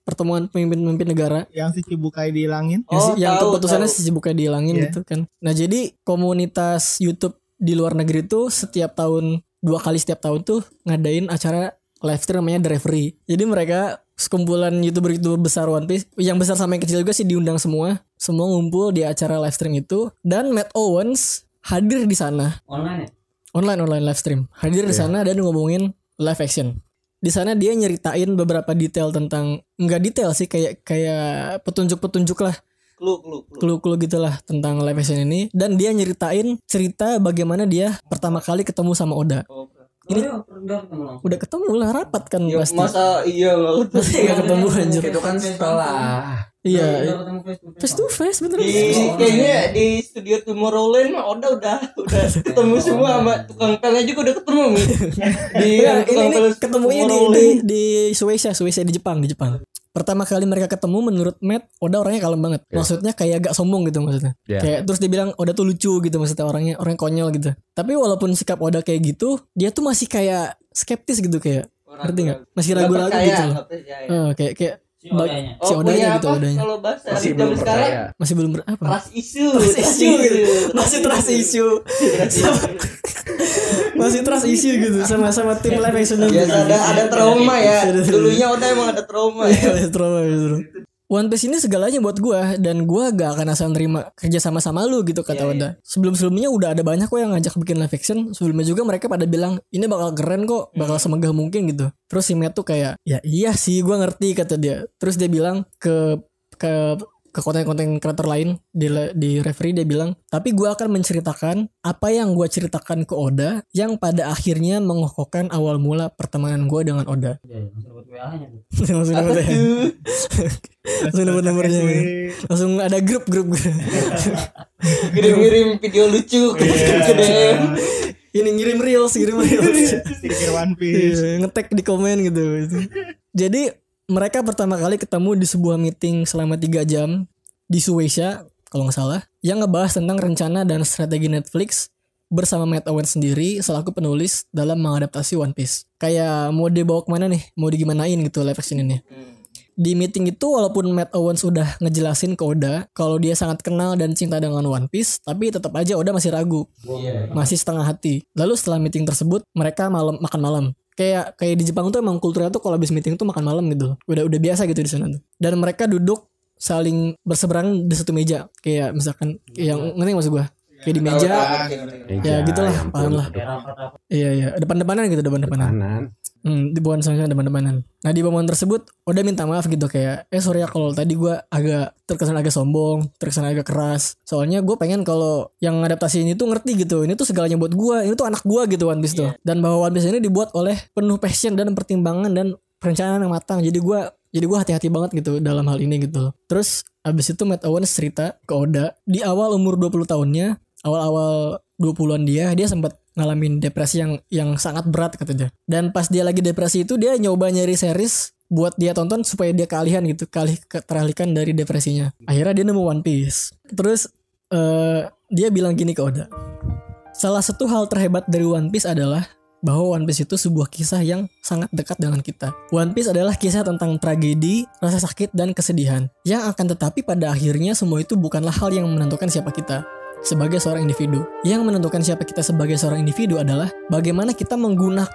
pertemuan pemimpin negara. Yang si Cibukai dihilangin. Yang keputusannya si Cibukai dihilangin gitu kan. Nah jadi komunitas YouTube di luar negeri tuh setiap tahun 2 kali setiap tahun tuh ngadain acara live stream namanya The Referee. Jadi mereka sekumpulan YouTuber besar One Piece, yang besar sama yang kecil juga sih diundang semua ngumpul di acara live stream itu. Dan Matt Owens hadir di sana. Online live stream. Hadir di sana dan ngomongin live action. Di sana dia nyeritain beberapa detail tentang, enggak detail sih, kayak petunjuk lah. Clue gitulah tentang live action ini. Dan dia nyeritain cerita bagaimana dia pertama kali ketemu sama Oda. Ini udah ketemu lah, rapat kan ya, pasti. Masa iya nggak ketemu anjir. Itu kan setelah. Iya. Face to face bener. Kayaknya di studio Tomorrowland mah udah ketemu semua sama tukang pelnya juga udah ketemu nih. Ini ketemunya di Suecia di Jepang. Pertama kali mereka ketemu, menurut Matt, Oda orangnya kalem banget. Maksudnya kayak agak sombong gitu maksudnya. Kayak terus dia bilang Oda tuh lucu gitu maksudnya, orang konyol gitu. Tapi walaupun sikap Oda kayak gitu, dia tuh masih kayak skeptis gitu, kayak ngerti nggak? Masih ragu-ragu gitu. Kayak si Odanya gitu, Odanya. Kalau bahasa masih belum sekarang masih belum apa? Trust issue gitu. Masih trust issue. Masih trust issue gitu sama tim live action. Ya ada trauma ya. Dulunya Oda emang ada trauma ya. Ada trauma gitu. One Piece ini segalanya buat gua, dan gua gak akan asal nerima kerja sama lu gitu kata Oda. Sebelum-sebelumnya udah ada banyak kok yang ngajak bikin live action. Sebelumnya juga mereka pada bilang ini bakal keren kok, bakal semegah mungkin gitu. Terus si Matt tuh kayak ya iya sih gua ngerti kata dia. Terus dia bilang ke konten-konten kreator lain di referee, dia bilang, tapi gue akan menceritakan apa yang gue ceritakan ke Oda yang pada akhirnya mengokohkan awal mula pertemanan gue dengan Oda. Langsung dapat nomornya. Langsung ada grup. Kirim video lucu ke DM. Ini ngirim reels. Stiker One Piece. Ngetek di komen gitu. Jadi mereka pertama kali ketemu di sebuah meeting selama 3 jam di Suecia kalau nggak salah, yang ngebahas tentang rencana dan strategi Netflix bersama Matt Owens sendiri selaku penulis dalam mengadaptasi One Piece. Kayak mau dibawa kemana nih, mau digimanain gitu live action ini. Di meeting itu walaupun Matt Owens udah ngejelasin ke Oda kalau dia sangat kenal dan cinta dengan One Piece, tapi tetap aja Oda masih ragu, masih setengah hati. Lalu setelah meeting tersebut mereka makan malam. Kayak di Jepang tuh emang kulturnya tuh kalau habis meeting tuh makan malam gitu. Udah biasa gitu di sana tuh. Dan mereka duduk saling berseberangan di satu meja. Kayak misalkan yang ngerti maksud gue? Kayak di meja. Ya gitulah, paham lah. Iya, depan-depanan gitu, depan-depanan. Di bawah sana depan-depanan. Nah, di momen tersebut Oda minta maaf gitu kayak sorry ya kalau tadi gue agak terkesan agak sombong, terkesan agak keras. Soalnya gue pengen kalau yang adaptasi ini tuh ngerti gitu. Ini tuh segalanya buat gue. Ini tuh anak gue gitu One Piece tuh. Dan bahwa One Piece ini dibuat oleh penuh passion dan pertimbangan dan perencanaan yang matang. Jadi gue hati-hati banget gitu dalam hal ini gitu. Terus abis itu Matt Owens cerita ke Oda di awal umur 20 tahunnya, awal-awal 20-an dia sempat ngalamin depresi yang sangat berat kata dia. Dan pas dia lagi depresi itu dia nyoba nyari series buat dia tonton supaya dia teralihkan dari depresinya. Akhirnya dia nemu One Piece. Terus dia bilang gini ke Oda. Salah satu hal terhebat dari One Piece adalah bahwa One Piece itu sebuah kisah yang sangat dekat dengan kita. One Piece adalah kisah tentang tragedi, rasa sakit, dan kesedihan. Yang akan tetapi pada akhirnya semua itu bukanlah hal yang menentukan siapa kita sebagai seorang individu. Yang menentukan siapa kita sebagai seorang individu adalah bagaimana kita mengubah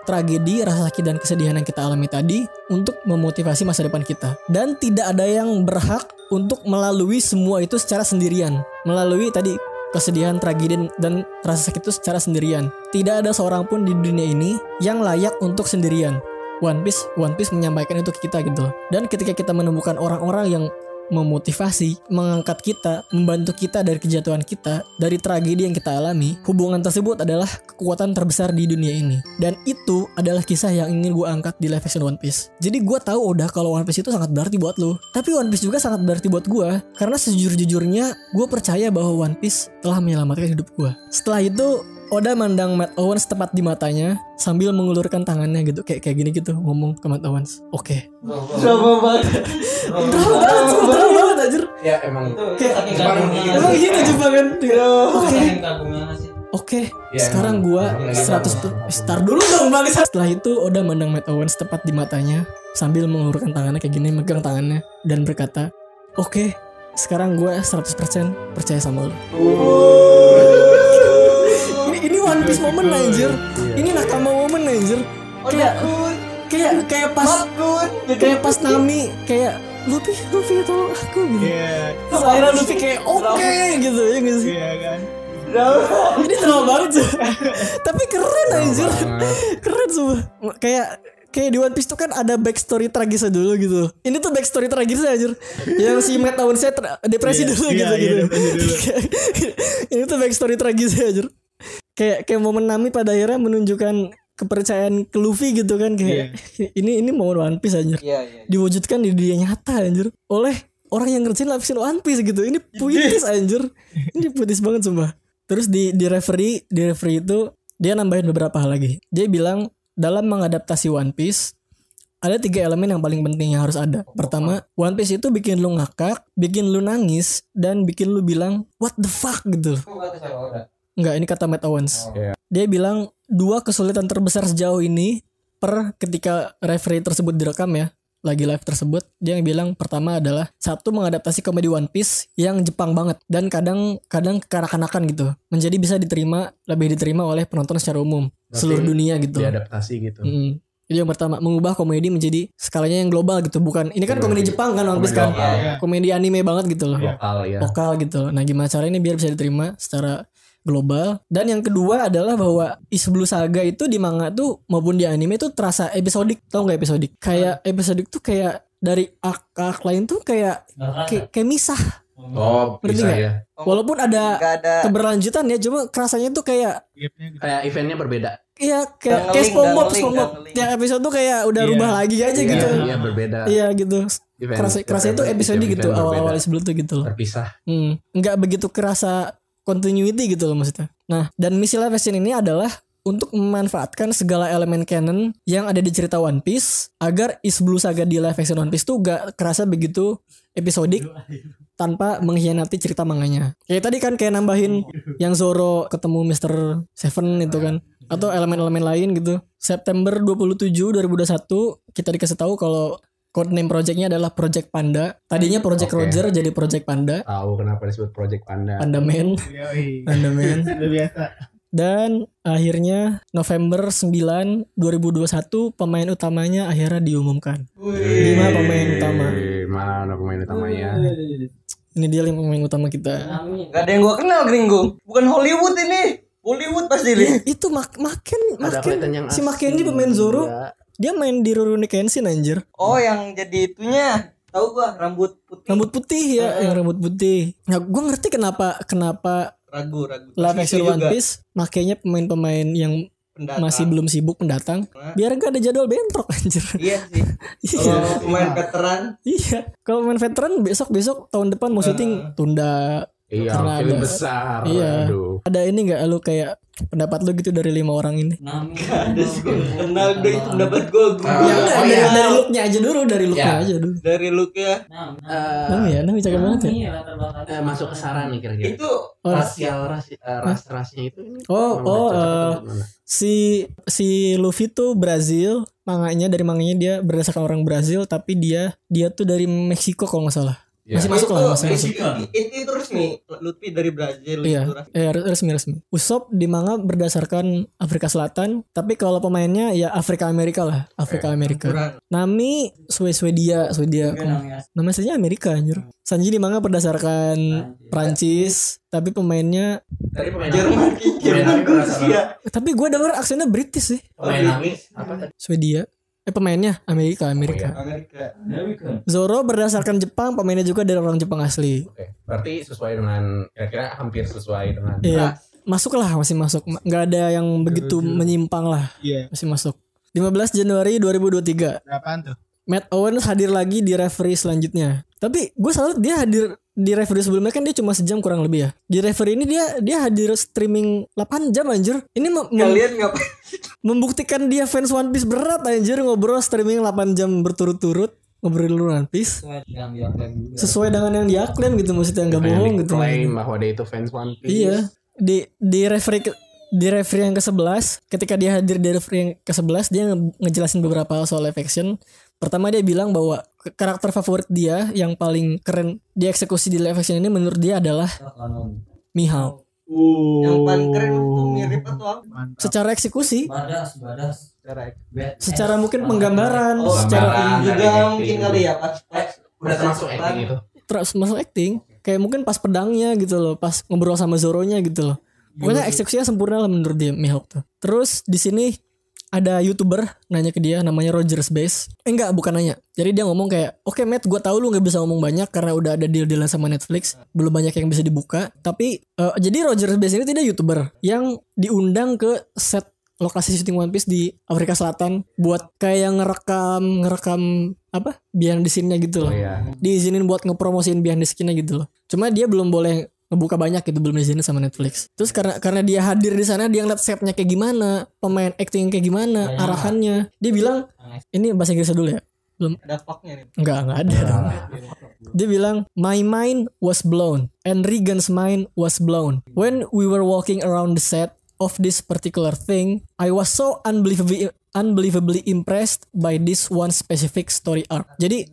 tragedi, rasa sakit, dan kesedihan yang kita alami tadi untuk memotivasi masa depan kita. Dan tidak ada yang berhak untuk melalui semua itu secara sendirian. Melalui tadi kesedihan, tragedi, dan rasa sakit itu secara sendirian. Tidak ada seorang pun di dunia ini yang layak untuk sendirian. One Piece menyampaikan itu ke kita gitu. Dan ketika kita menemukan orang-orang yang memotivasi, mengangkat kita, membantu kita dari kejatuhan kita, dari tragedi yang kita alami, hubungan tersebut adalah kekuatan terbesar di dunia ini. Dan itu adalah kisah yang ingin gue angkat di live action One Piece. Jadi gue tahu udah kalau One Piece itu sangat berarti buat lo, tapi One Piece juga sangat berarti buat gue, karena sejujur-jujurnya gue percaya bahwa One Piece telah menyelamatkan hidup gue. Setelah itu Oda mandang Matt Owens tepat di matanya sambil mengulurkan tangannya gitu, kayak gini gitu, ngomong ke Matt Owens. Oke. Drama banget anjir. Ya emang itu emang gitu Jepang kan. Oke. Sekarang gua 100 start dulu dong Bang. Setelah itu Oda mandang Matt Owens tepat di matanya sambil mengulurkan tangannya kayak gini, megang tangannya dan berkata, "Oke, sekarang gua 100% percaya sama lo." Ini One Piece moment anjir. Ini nakama moment anjir. Kayak pas Nami kayak Luffy tolong aku gitu. Terus akhirnya Luffy kayak oke gitu ya guys. Iya kan. Ini drama banget sih. Tapi keren anjir. Keren semua. Kayak di One Piece tuh kan ada backstory tragisnya dulu gitu. Ini tuh backstory tragisnya anjir. Yang si Matt Owens depresi dulu gitu. Ini tuh backstory tragisnya anjir. kayak momen Nami pada akhirnya menunjukkan kepercayaan ke Luffy gitu kan kayak ini momen One Piece anjir. Diwujudkan di dunia nyata anjir oleh orang yang ngerjain lapisin One Piece gitu. Ini puitis anjir. Ini puitis banget sumpah. Terus di referee itu dia nambahin beberapa hal lagi. Dia bilang dalam mengadaptasi One Piece ada 3 elemen yang paling penting yang harus ada. Pertama, One Piece itu bikin lu ngakak, bikin lu nangis, dan bikin lu bilang what the fuck gitu. Enggak, ini kata Matt Owens. Dia bilang 2 kesulitan terbesar sejauh ini ketika referee tersebut direkam ya, lagi live tersebut, dia bilang pertama adalah 1 mengadaptasi komedi One Piece yang Jepang banget dan kadang kekanak-kanakan gitu, menjadi bisa lebih diterima oleh penonton secara umum seluruh dunia gitu. Diadaptasi gitu. Jadi yang pertama mengubah komedi menjadi skalanya yang global gitu, bukan ini kan komedi Jepang kan One Piece kan, komedi anime banget gitu loh, lokal gitu. Nah gimana caranya ini biar bisa diterima secara global. Dan yang kedua adalah bahwa Is Blue Saga itu di manga tuh maupun di anime tuh terasa episodik. Tau gak episodik? Kayak episodik tuh kayak dari arc lain tuh kayak misah. Bisa ya. Walaupun ada keberlanjutan ya, cuma kerasanya tuh kayak eventnya berbeda. Iya kayak SpongeBob. Tiap episode tuh kayak udah rubah lagi aja gitu. Iya berbeda. Iya gitu. Kerasa itu episode gitu awal-awal sebelum tuh gitu loh. Terpisah. Nggak begitu kerasa continuity gitu loh maksudnya. Nah, dan misi live action ini adalah untuk memanfaatkan segala elemen canon yang ada di cerita One Piece agar Is Blue Saga di live action One Piece tuh gak kerasa begitu episodik tanpa mengkhianati cerita manganya. Kayak tadi kan kayak nambahin yang Zoro ketemu Mr. Seven itu kan, atau elemen-elemen lain gitu. September 27 2021 kita dikasih tahu kalau codename projectnya adalah Project Panda. Tadinya Project Roger jadi Project Panda. Tahu kenapa disebut Project Panda? Pandaman. Luar biasa. Dan akhirnya November 9 2021 pemain utamanya akhirnya diumumkan. 5 pemain utama. Mana pemain utamanya? Ini dia 5 pemain utama kita. Gak ada yang gua kenal Gringo. Bukan Hollywood ini. Bollywood pasti nih. Itu makin si Mackenzie pemain Zoro. Dia main di Rurouni Kenshin anjir. Oh yang jadi itunya. Tahu gua rambut putih ya, yang rambut putih. Nah, gua ngerti kenapa ragu. Live action One Piece makanya pemain-pemain yang pendatang. Masih belum sibuk pendatang, biar gak ada jadwal bentrok anjir. Iya sih. Kalau pemain veteran. Iya. Kalau pemain veteran besok tahun depan mau syuting tunda. Iya, film besar. Iya. Aduh. Ada ini nggak lu kayak pendapat lu gitu dari 5 orang ini? Ada sih. Kenal deh pendapat gue. Dari looknya aja dulu, Dari looknya. Nami cakep banget ya. Masuk ke saran nih kira-kira. Itu rasnya itu. Si Luffy tuh Brazil, dari manganya dia berdasarkan orang Brazil, tapi dia tuh dari Meksiko kalau nggak salah. Masih masuk lah, masih masuk. Itu resmi, Luffy dari Brazil. Iya, resmi. Usopp di manga berdasarkan Afrika Selatan, tapi kalau pemainnya ya Afrika Amerika lah, Amerika. Nami Swedia. Nama aslinya Amerika anjir. Sanji di manga berdasarkan Prancis, tapi pemainnya Jerman Rusia. Tapi gue denger aksennya British sih. Nami apa? Swedia. Pemainnya Amerika. Zoro berdasarkan Jepang, pemainnya juga dari orang Jepang asli. Oke. Berarti sesuai dengan kira-kira hampir sesuai dengan. Iya. Masih masuk. Enggak ada yang begitu menyimpang lah. Iya. Masih masuk. 15 Januari 2023. Berapaan tuh? Matt Owens hadir lagi di referee selanjutnya. Tapi gue salut dia hadir di referee sebelumnya kan dia cuma sejam kurang lebih ya. Di referee ini dia hadir streaming 8 jam anjir. Ini kalian ngapain? Membuktikan dia fans One Piece berat anjir, ngobrol streaming 8 jam berturut-turut ngobrol One Piece. Sesuai dengan yang dia klaim gitu, maksudnya enggak bohong gitu. Klaim bahwa dia itu fans One Piece. Iya. Di referee yang ke-11, ketika dia hadir di referee yang ke-11 dia ngejelasin beberapa hal soal live action. Pertama dia bilang bahwa karakter favorit dia yang paling keren dieksekusi di live action ini menurut dia adalah Mihawk. Yang paling keren itu mirip atau apa? Secara eksekusi. Badas. Secara mungkin penggambaran, secara juga mungkin kali ya pas udah termasuk acting itu. Masuk acting. Kayak mungkin pas pedangnya gitu loh, pas ngobrol sama Zoronya gitu loh. Pokoknya eksekusinya sempurna lah menurut dia Mihawk tuh. Terus di sini ada YouTuber nanya ke dia namanya Rogers Base. Enggak, bukan nanya. Jadi dia ngomong kayak, "Oke, Matt, gue tahu lu nggak bisa ngomong banyak karena udah ada deal-dealan sama Netflix, belum banyak yang bisa dibuka. Tapi jadi Rogers Base ini tidak YouTuber yang diundang ke set lokasi syuting One Piece di Afrika Selatan buat kayak ngerekam apa behind the scene-nya gitu loh. Diizinin buat ngepromosiin behind the scene-nya gitu loh. Cuma dia belum boleh ngebuka banyak gitu, belum diizinin sama Netflix. Terus karena dia hadir di sana, dia ngeliat setnya kayak gimana, pemain acting kayak gimana, arahannya. Dia bilang, ini bahasa Inggrisnya dulu ya. Belum ada fucknya nih. Enggak ada dong. Dia bilang, "My mind was blown and Regan's mind was blown. When we were walking around the set of this particular thing, I was so unbelievably impressed by this one specific story arc." Jadi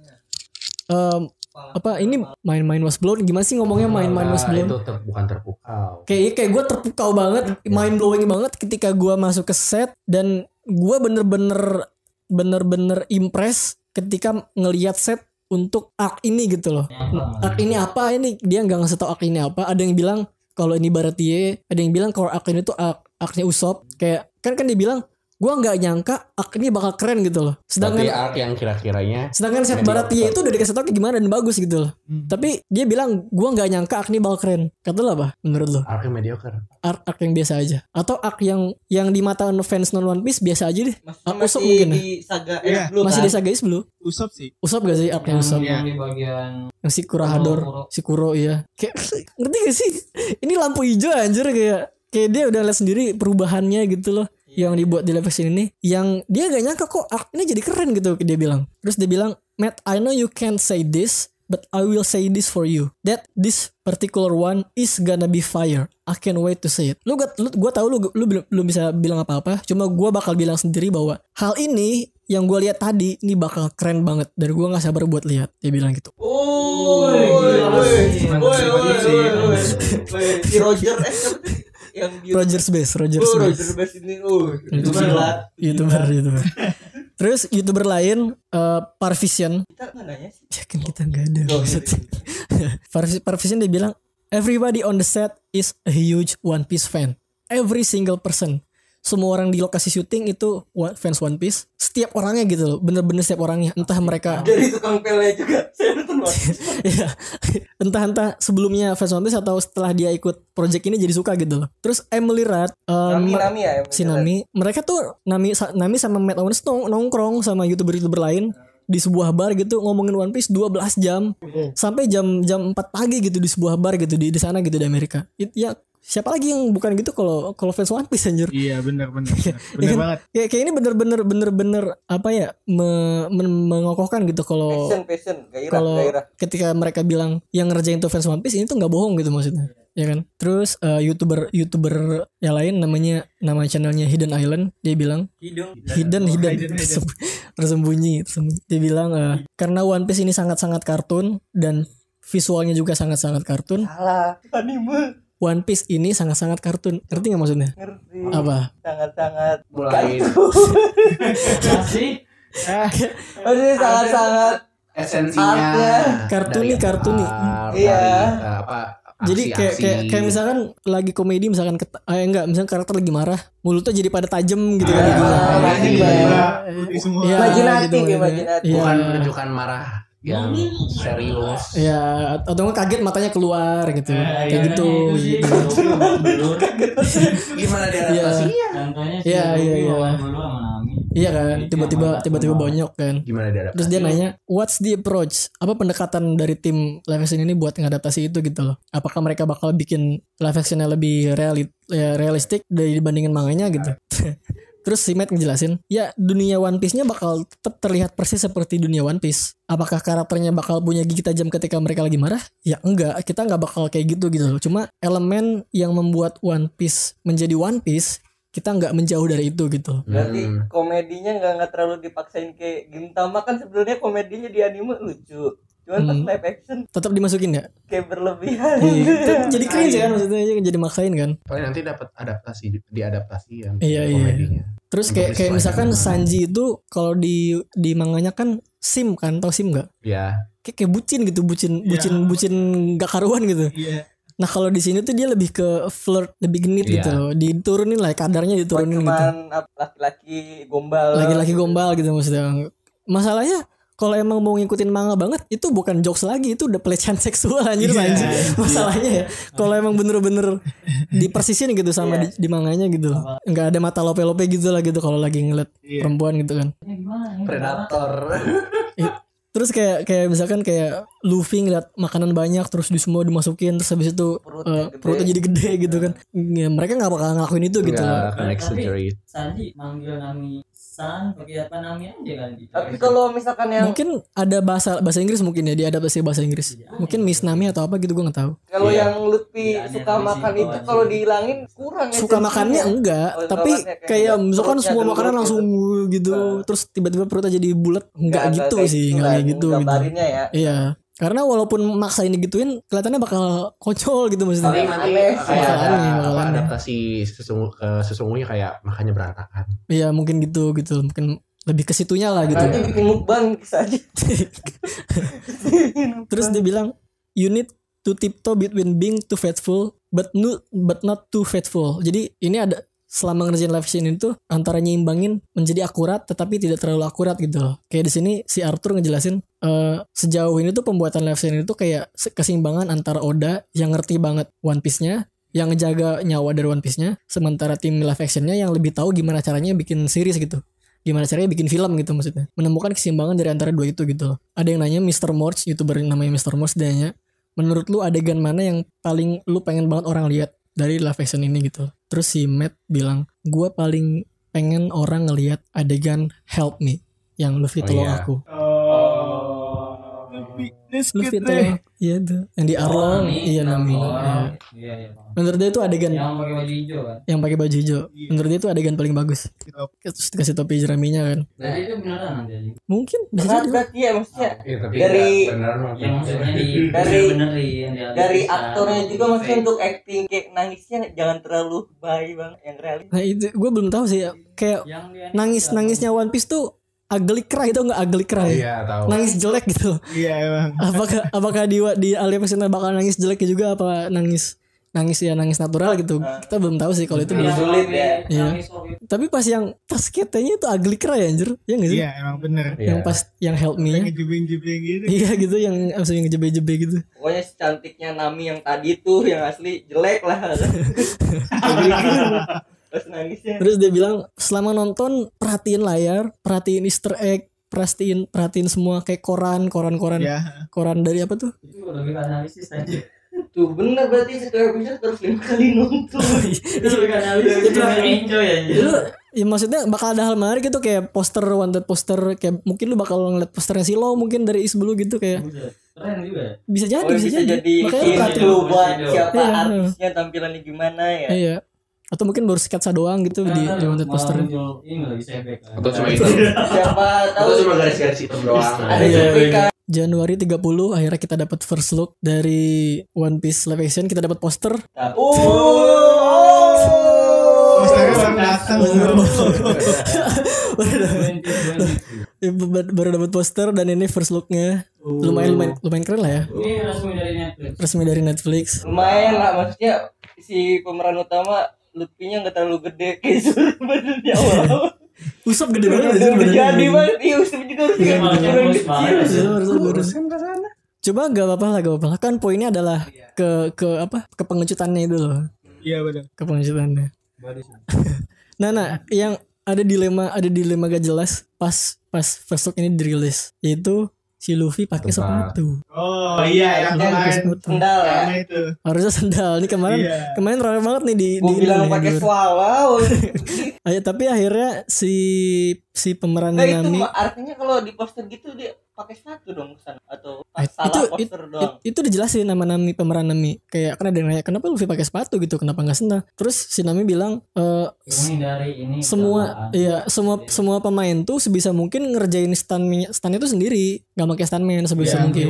apa ini mind was blown, gimana sih ngomongnya mind was blown? Itu bukan terpukau. Kayak gue terpukau banget, mind blowing banget ketika gue masuk ke set dan gue bener-bener impress ketika ngelihat set untuk arc ini gitu loh. Arc ini apa ini? Dia nggak ngasih tau arc ini apa. Ada yang bilang kalau ini Baratie, ada yang bilang kalau arc ini tuh arc-nya Usopp. Kayak kan dia bilang, gua nggak nyangka arc ini bakal keren gitu loh. Sedangkan arc yang kira-kiranya, sedangkan set Baratie itu udah dikasih tau kayak gimana dan bagus gitu loh. Tapi dia bilang, gua nggak nyangka arc ini bakal keren. Kata lo apa menurut lo? Arc yang mediocre. Arc yang biasa aja. Atau arc yang di mata fans non One Piece biasa aja deh. Masih mungkin di Saga Blue masih kan? di Saga Blue. Usopp sih. Usopp gak sih arc-nya Usopp? Yang di bagian Yang si Kurahador, si Kuro iya. Kayak ngerti gak sih? Ini lampu hijau anjir kayak dia udah lihat sendiri perubahannya gitu loh. Yang dibuat di live action ini, yang dia gak nyangka kok arc ini jadi keren gitu dia bilang. Terus dia bilang, "Matt, I know you can't say this, but I will say this for you. That this particular one is gonna be fire. I can't wait to say it." Gue tahu lu belum bisa bilang apa-apa. Cuma gue bakal bilang sendiri bahwa hal ini yang gue lihat tadi ini bakal keren banget dan gue nggak sabar buat lihat. Dia bilang gitu. Si Roger yang Rogers Base ini YouTuber. Terus YouTuber lain Parvision. Kita nggak nanya sih. Ya kan kita nggak ada. Parvision dia bilang, "Everybody on the set is a huge One Piece fan. Every single person. Semua orang di lokasi syuting itu fans One Piece. Setiap orangnya gitu loh, bener-bener setiap orangnya. Entah mereka dari tukang pele juga. Saya nonton One Piece. Iya. Entah sebelumnya fans One Piece atau setelah dia ikut project ini jadi suka gitu loh. Terus Emily Rudd, Nami ya. si Nami, mereka tuh Nami sama Matt Owens nongkrong sama YouTuber lain di sebuah bar gitu ngomongin One Piece 12 jam sampai jam 4 pagi gitu di sebuah bar gitu di sana gitu di Amerika. Ya siapa lagi yang bukan gitu kalau fans One Piece anjir. Iya benar benar banget. Kayak ini bener-bener apa ya mengokohkan gitu kalau passion kalau gairah. ketika mereka bilang yang ngerjain tuh fans One Piece ini tuh nggak bohong gitu maksudnya. Ya kan. Terus YouTuber yang lain nama channelnya Hidden Island, dia bilang Hidden tersembunyi. Dia bilang karena One Piece ini sangat-sangat kartun dan visualnya juga sangat-sangat kartun. Salah, anime. One Piece ini sangat-sangat kartun. Ngerti gak maksudnya? Ngerti. Apa? Sangat-sangat Mulai masih maksudnya sangat-sangat esensinya kartuni. Iya. Jadi kayak misalkan lagi komedi misalkan misalkan karakter lagi marah, mulutnya jadi pada tajam gitu kan. Imajinatif. Bukan menunjukkan marah yang serius. Ya, atau kaget matanya keluar gitu. Kayak gitu. Gimana dia adaptasinya? Contohnya Iya. dulu sama Nami. Iya kan, tiba-tiba bonyok kan. Gimana dia adaptasi? Terus dia nanya, "What's the approach?" Apa pendekatan dari tim live action ini buat ngadaptasi itu gitu loh. Apakah mereka bakal bikin live actionnya lebih realistik dibandingin manganya gitu. Terus si Matt ngejelasin, ya dunia One Piece-nya bakal tetap terlihat persis seperti dunia One Piece. Apakah karakternya bakal punya gigi tajam ketika mereka lagi marah? Ya enggak, kita nggak bakal kayak gitu loh. Cuma elemen yang membuat One Piece menjadi One Piece, kita nggak menjauh dari itu gitu. Berarti komedinya nggak terlalu dipaksain kayak Gintama kan sebenarnya komedinya di anime lucu. Cuman pas live action tetap dimasukin ya? Kayak berlebihan. Jadi cringe kan maksudnya, jadi maksain kan. Paling nanti dapat diadaptasi yang Iya. komedinya. Terus kayak misalkan Sanji itu kalau di manganya kan Sim kan, tau Sim enggak? Iya. Kayak bucin gitu, bucin gak karuan gitu. Iya. Nah kalau di sini tuh dia lebih ke flirt, lebih genit gitu loh. Diturunin lah kadarnya, diturunin gitu. Laki-laki gombal. Laki-laki gombal gitu maksudnya. Masalahnya kalau emang mau ngikutin manga banget itu bukan jokes lagi, itu udah pelecehan seksual anjir. Masalahnya ya kalau emang bener-bener dipersisin gitu sama di manganya gitu, nggak ada mata lope-lope gitu lah gitu kalau lagi ngeliat perempuan gitu kan. Predator. Terus kayak misalkan kayak Luffy ngeliat makanan banyak terus di semua dimasukin terus habis itu perutnya jadi gede gitu kan. Ya, mereka nggak bakal ngelakuin itu gitu loh. Tapi Sanji manggil Nami San pakai apa Nami aja kan gitu. Tapi kalau misalkan yang mungkin ada bahasa Inggris mungkin ya, diadaptasi bahasa Inggris. Mungkin Miss Nami atau apa gitu gue nggak tahu. Kalau yang Luffy suka makan itu kalau dihilangin kurang ya. Suka makannya enggak, tapi kayak misalkan semua makanan langsung gitu, terus tiba-tiba perutnya jadi bulat, enggak gitu sih, enggak kayak gitu. Gambarinnya ya. Iya. Karena walaupun maksa ini gituin kelihatannya bakal konyol gitu maksudnya. Bakal adaptasi sesungguhnya kayak makannya berantakan. Iya mungkin gitu. Mungkin lebih ke situnya lah gitu. Nanti bikin mukbang saja. Terus dia bilang you need to tiptoe between being too faithful but not too faithful. Jadi ini ada selama ngerjain live action itu antara nyimbangin menjadi akurat tetapi tidak terlalu akurat gitu loh. Kayak di sini si Arthur ngejelasin sejauh ini tuh pembuatan live action itu kayak keseimbangan antara Oda yang ngerti banget One Piece-nya, yang ngejaga nyawa dari One Piece-nya, sementara tim live action-nya yang lebih tahu gimana caranya bikin series gitu. Gimana caranya bikin film gitu maksudnya. Menemukan keseimbangan dari antara dua itu gitu loh. Ada yang nanya Mr. Morch, YouTuber yang namanya Mr. Morch, dia nanya, menurut lu adegan mana yang paling lu pengen banget orang lihat dari live action ini gitu. Terus si Matt bilang, gue paling pengen orang ngelihat adegan Help Me yang Luffy tolong aku. Luffy tolong, iya tuh, yang di Arlong, iya Nami. Iya. Menurut dia itu adegan Yang pakai baju hijau kan. Yang pakai baju hijau. Menurut dia itu adegan paling bagus. Terus dikasih topi jeraminya kan. Jadi itu beneran nanti aja. Mungkin bisa jadi. Berarti ya maksudnya Tapi dari Yang maksudnya dari aktornya juga maksudnya untuk acting kayak nangisnya jangan terlalu bayi banget yang realis. Nah itu gue belum tahu sih, kayak nangisnya One Piece tuh ugly cry, itu nggak ugly cry? Iya tahu. Nangis jelek gitu. Iya emang. Apakah di Alien Passion bakal nangis jelek juga apa nangis natural gitu? Kita belum tahu sih kalau itu. Sulit ya. Iya. Tapi pas ketenya itu ugly cry anjir. Ya enggak sih? Iya emang bener. Yang pas yang Help Me. Ngejebeng-jebeng gitu. Iya gitu, yang langsung ngejebe-jebe gitu. Pokoknya cantiknya Nami yang tadi tuh yang asli jelek lah. Terus nangisnya. Terus dia bilang selama nonton perhatiin layar, perhatiin Easter egg, perhatiin semua kayak koran dari apa tuh? Itu lebih analisis aja. Tuh bener berarti satu episode terus 5 kali nonton. Itu lebih analisis. Itu enjoy aja. Itu ya maksudnya bakal ada hal menarik gitu kayak wanted poster, kayak mungkin lu bakal ngeliat posternya Silo mungkin dari Is Blue gitu kayak. Keren juga. Bisa jadi. Makanya itu buat siapa artisnya tampilannya gimana ya. Iya. Atau mungkin baru sketsa doang gitu di wanted poster. Ini lagi sebek. Atau cuma itu. Siapa tahu Atau cuma garis-garis hitam doang. Ada cuplikan. Januari 30 akhirnya kita dapat first look dari One Piece live action, kita dapat poster. Posternya baru datang. Baru dapat poster dan ini first looknya. Lumayan keren lah ya. Ini resmi dari Netflix. Lumayan lah, maksudnya si pemeran utama Luffy-nya nggak terlalu gede kayak Zoro badannya awal. Usap gede banget. Jadi banget, iya Usap juga harus coba gak apa-apa lah. Kan poinnya adalah ke pengejutannya itu loh. Iya benar. Ke pengejutannya. Nah, yang ada dilema gak jelas pas first look ini dirilis, yaitu si Luffy pakai sepatu. Oh iya, yang kemarin sendal ya. Harusnya sendal. Ini kemarin ramai banget nih di bilang pakai swallow. Tapi akhirnya si pemerannya Nami. Artinya kalau di poster gitu dia pakai sepatu dong kesana atau salah poster doang. Itu dijelasin nama Nami, pemeran Nami. Kayak kan ada yang nanya kenapa Luffy pakai sepatu gitu, kenapa nggak sendal? Terus si Nami bilang semua pemain tuh sebisa mungkin ngerjain stand itu sendiri, nggak pakai stuntman sebisa mungkin.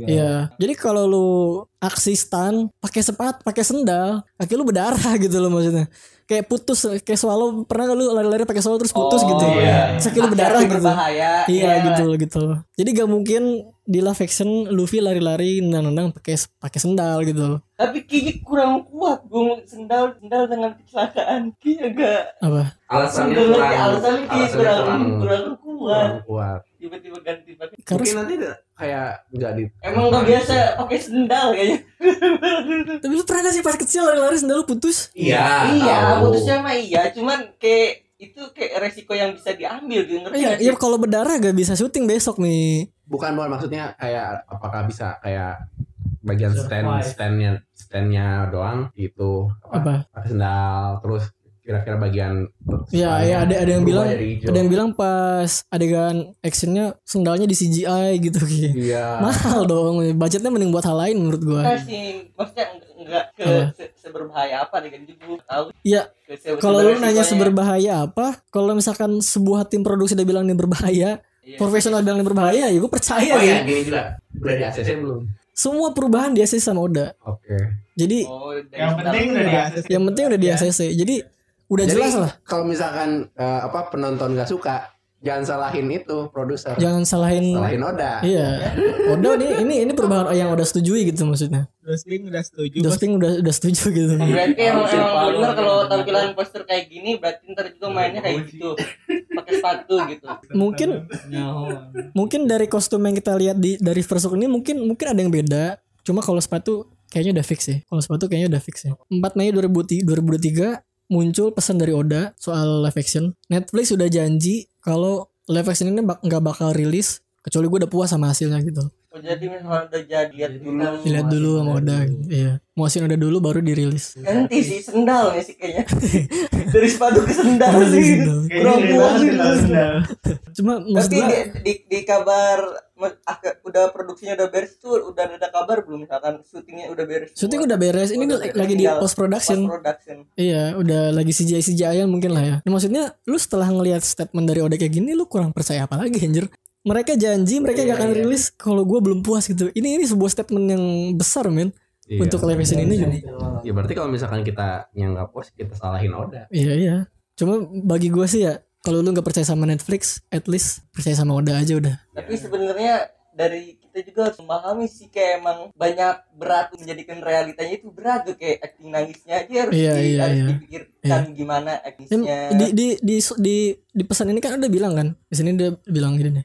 Iya. Jadi kalau lu aksi stunt pakai sepatu, pakai sendal, kaki lu berdarah gitu loh maksudnya. Kayak putus, kayak swallow, pernah gak lu lari-lari pakai swallow terus putus gitu? Sakit lu berdarah gitu. Berbahaya. Iya gitu. Jadi gak mungkin di live action Luffy lari-lari nendang-nendang pakai sendal gitu. Tapi kayaknya kurang kuat gue sendal dengan kecelakaan. Kayaknya agak apa? Alasannya kurang kuat. Tiba-tiba ganti pakai. Mungkin nanti kayak nggak di. Emang nggak biasa pakai sendal kayaknya. Tapi lu pernah gak sih pas kecil lari-lari sendal lu putus? Iya, putusnya mah iya. Cuman kayak itu kayak resiko yang bisa diambil gitu. Iya, kalau berdarah gak bisa syuting besok nih. Bukan maksudnya kayak apakah bisa kayak bagian standnya doang itu apa? Pakai sendal terus kira-kira bagian. Iya, ada yang bilang pas adegan actionnya sendalnya di CGI gitu. Iya. Mahal dong, budgetnya mending buat hal lain menurut gua. Maksudnya enggak seberbahaya apa dengan juga tahu. Iya. Kalau lu nanya seberbahaya apa? Kalau misalkan sebuah tim produksi udah bilang ini berbahaya, profesional bilang ini berbahaya, ya gue percaya ya. Gini juga. Udah di ACC belum? Semua perubahan di ACC sama Oda. Oke. Jadi yang penting udah di ACC. Jadi udah jelas lah. Kalau misalkan penonton gak suka, jangan salahin itu produser. Jangan salahin Oda. Iya. Oda ini perubahan yang Oda setujui gitu maksudnya. Dosling udah setuju gitu. Berarti emang benar kalau tampilan poster kayak gini berarti ntar juga mainnya kayak gitu. Pakai sepatu gitu. Mungkin dari kostum yang kita lihat dari first look ini mungkin ada yang beda. Cuma kalau sepatu kayaknya udah fix sih. 4 Mei 2023 muncul pesan dari Oda soal live action. Netflix sudah janji kalau live action ini nggak bakal rilis kecuali gue udah puas sama hasilnya gitu. Oh, jadi misalnya udah jadi lihat dulu sama Oda. Iya. Muasin Oda dulu baru dirilis. Ganti sih sendal ya sih kayaknya. Dari sepatu ke sendal sih. Kurang puas sendal. Cuma maksud gue di kabar udah produksinya udah beres tuh udah ada kabar belum misalkan syutingnya udah beres? Syuting udah beres. Ini lagi di post production. Iya, udah lagi CGI-an mungkin lah ya. Nah, maksudnya lu setelah ngelihat statement dari Oda kayak gini lu kurang percaya apa lagi anjir? Mereka janji mereka gak akan rilis kalau gue belum puas gitu. Ini sebuah statement yang besar men. Untuk live action ini gini. Ya berarti kalau misalkan kita yang gak puas kita salahin Oda. Iya. Cuma bagi gue sih ya kalau lu gak percaya sama Netflix, at least percaya sama Oda aja udah. Tapi sebenarnya dari kita juga harus memahami sih kayak emang banyak berat menjadikan realitanya itu berat tuh kayak acting nangisnya aja harus dipikirkan gimana actingnya. Di pesan ini kan udah bilang kan, di sini dia bilang gini nih,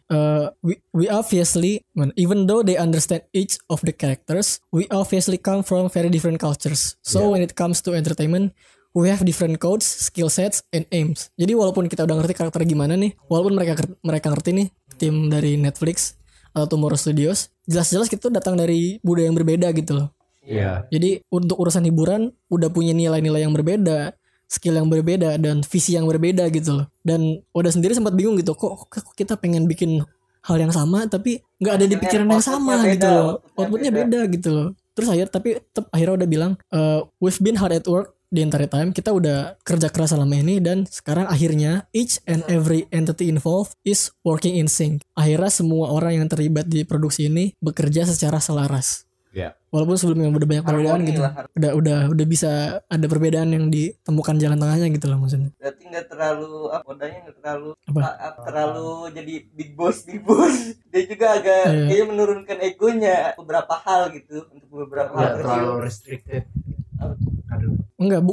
we obviously, even though they understand each of the characters, we obviously come from very different cultures. So when it comes to entertainment, we have different codes, skill sets, and aims. Jadi walaupun kita udah ngerti karakter gimana nih, walaupun mereka ngerti nih tim dari Netflix atau Tomorrow Studios, jelas-jelas kita datang dari budaya yang berbeda gitu loh. Iya. Jadi untuk urusan hiburan udah punya nilai-nilai yang berbeda, skill yang berbeda dan visi yang berbeda gitu loh. Dan Oda sendiri sempat bingung gitu, kok kita pengen bikin hal yang sama tapi nggak ada di pikiran yang sama gitu loh. Outputnya beda gitu loh. Terus akhirnya udah bilang, we've been hard at work the entire time, kita udah kerja keras selama ini dan sekarang akhirnya each and every entity involved is working in sync. Akhirnya semua orang yang terlibat di produksi ini bekerja secara selaras. Yeah. Walaupun sebelumnya udah banyak perbedaan gitu. Udah bisa ada perbedaan yang ditemukan jalan tengahnya gitu loh maksudnya. Berarti enggak terlalu Odanya enggak terlalu jadi big boss. Dia juga agak kayaknya menurunkan egonya beberapa hal gitu untuk beberapa hal terlalu restricted. Enggak,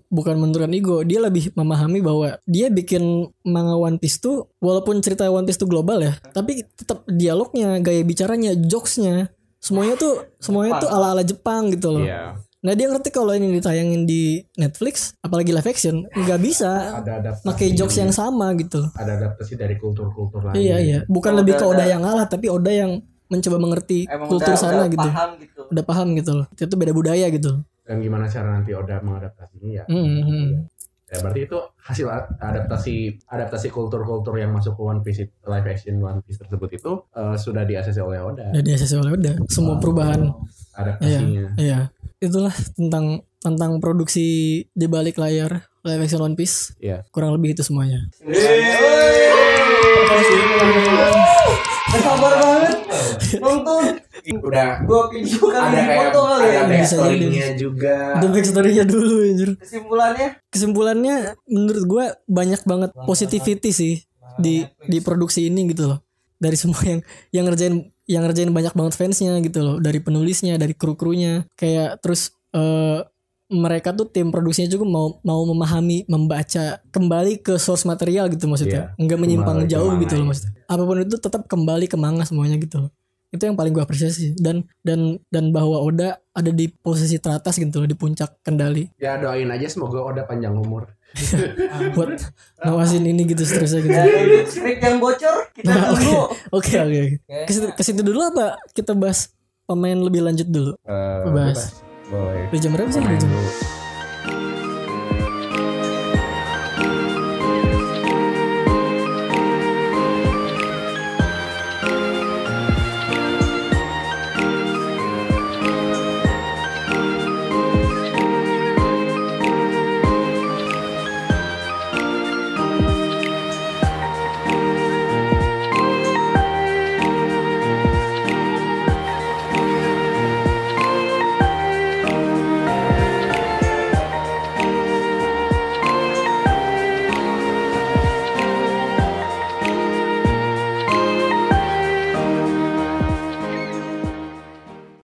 bukan menurunkan ego. Dia lebih memahami bahwa dia bikin manga One Piece tuh walaupun cerita One Piece tuh global ya, tapi tetap dialognya, gaya bicaranya, jokesnya, semuanya tuh ala-ala Jepang gitu loh. Yeah. Nah dia ngerti kalau ini ditayangin di Netflix, apalagi live action, nggak bisa pakai jokes yang sama gitu. Ada adaptasi dari kultur-kultur lain. Iya. Bukan lebih ke Oda yang ngalah, tapi Oda yang mencoba mengerti kultur sana gitu. Udah paham gitu loh. Itu beda budaya gitu. Dan gimana cara nanti Oda mengadaptasinya ya. Ya berarti itu hasil adaptasi kultur-kultur yang masuk ke One Piece live action One Piece tersebut itu sudah di-ACC oleh Oda. Sudah di-ACC oleh Oda. Semua perubahan adaptasinya. Iya. Itulah tentang produksi di balik layar live action One Piece. Iya. Kurang lebih itu semuanya. Sabar banget nonton. Udah gua video kali di foto kali ya. Ada backstory-nya juga. Ada backstory-nya dulu anjir. Kesimpulannya menurut gua banyak banget positivity sih di produksi ini gitu loh. Dari semua yang ngerjain yang ngerjain banyak banget fansnya gitu loh, dari penulisnya, dari kru-krunya, kayak terus mereka tuh tim produksinya juga mau memahami, membaca kembali ke source material gitu maksudnya, nggak menyimpang jauh gitu loh maksudnya. Apapun itu tetap kembali ke manga semuanya gitu loh. Itu yang paling gue apresiasi, dan bahwa Oda ada di posisi teratas gitu loh, di puncak kendali. Ya doain aja semoga Oda panjang umur. Buat ngawasin ini gitu seterusnya gitu. Untuk skrip yang bocor kita tunggu. Oke. Ke situ dulu apa kita bahas pemain lebih lanjut dulu? Bahas. Boleh. Udah jam berapa sih?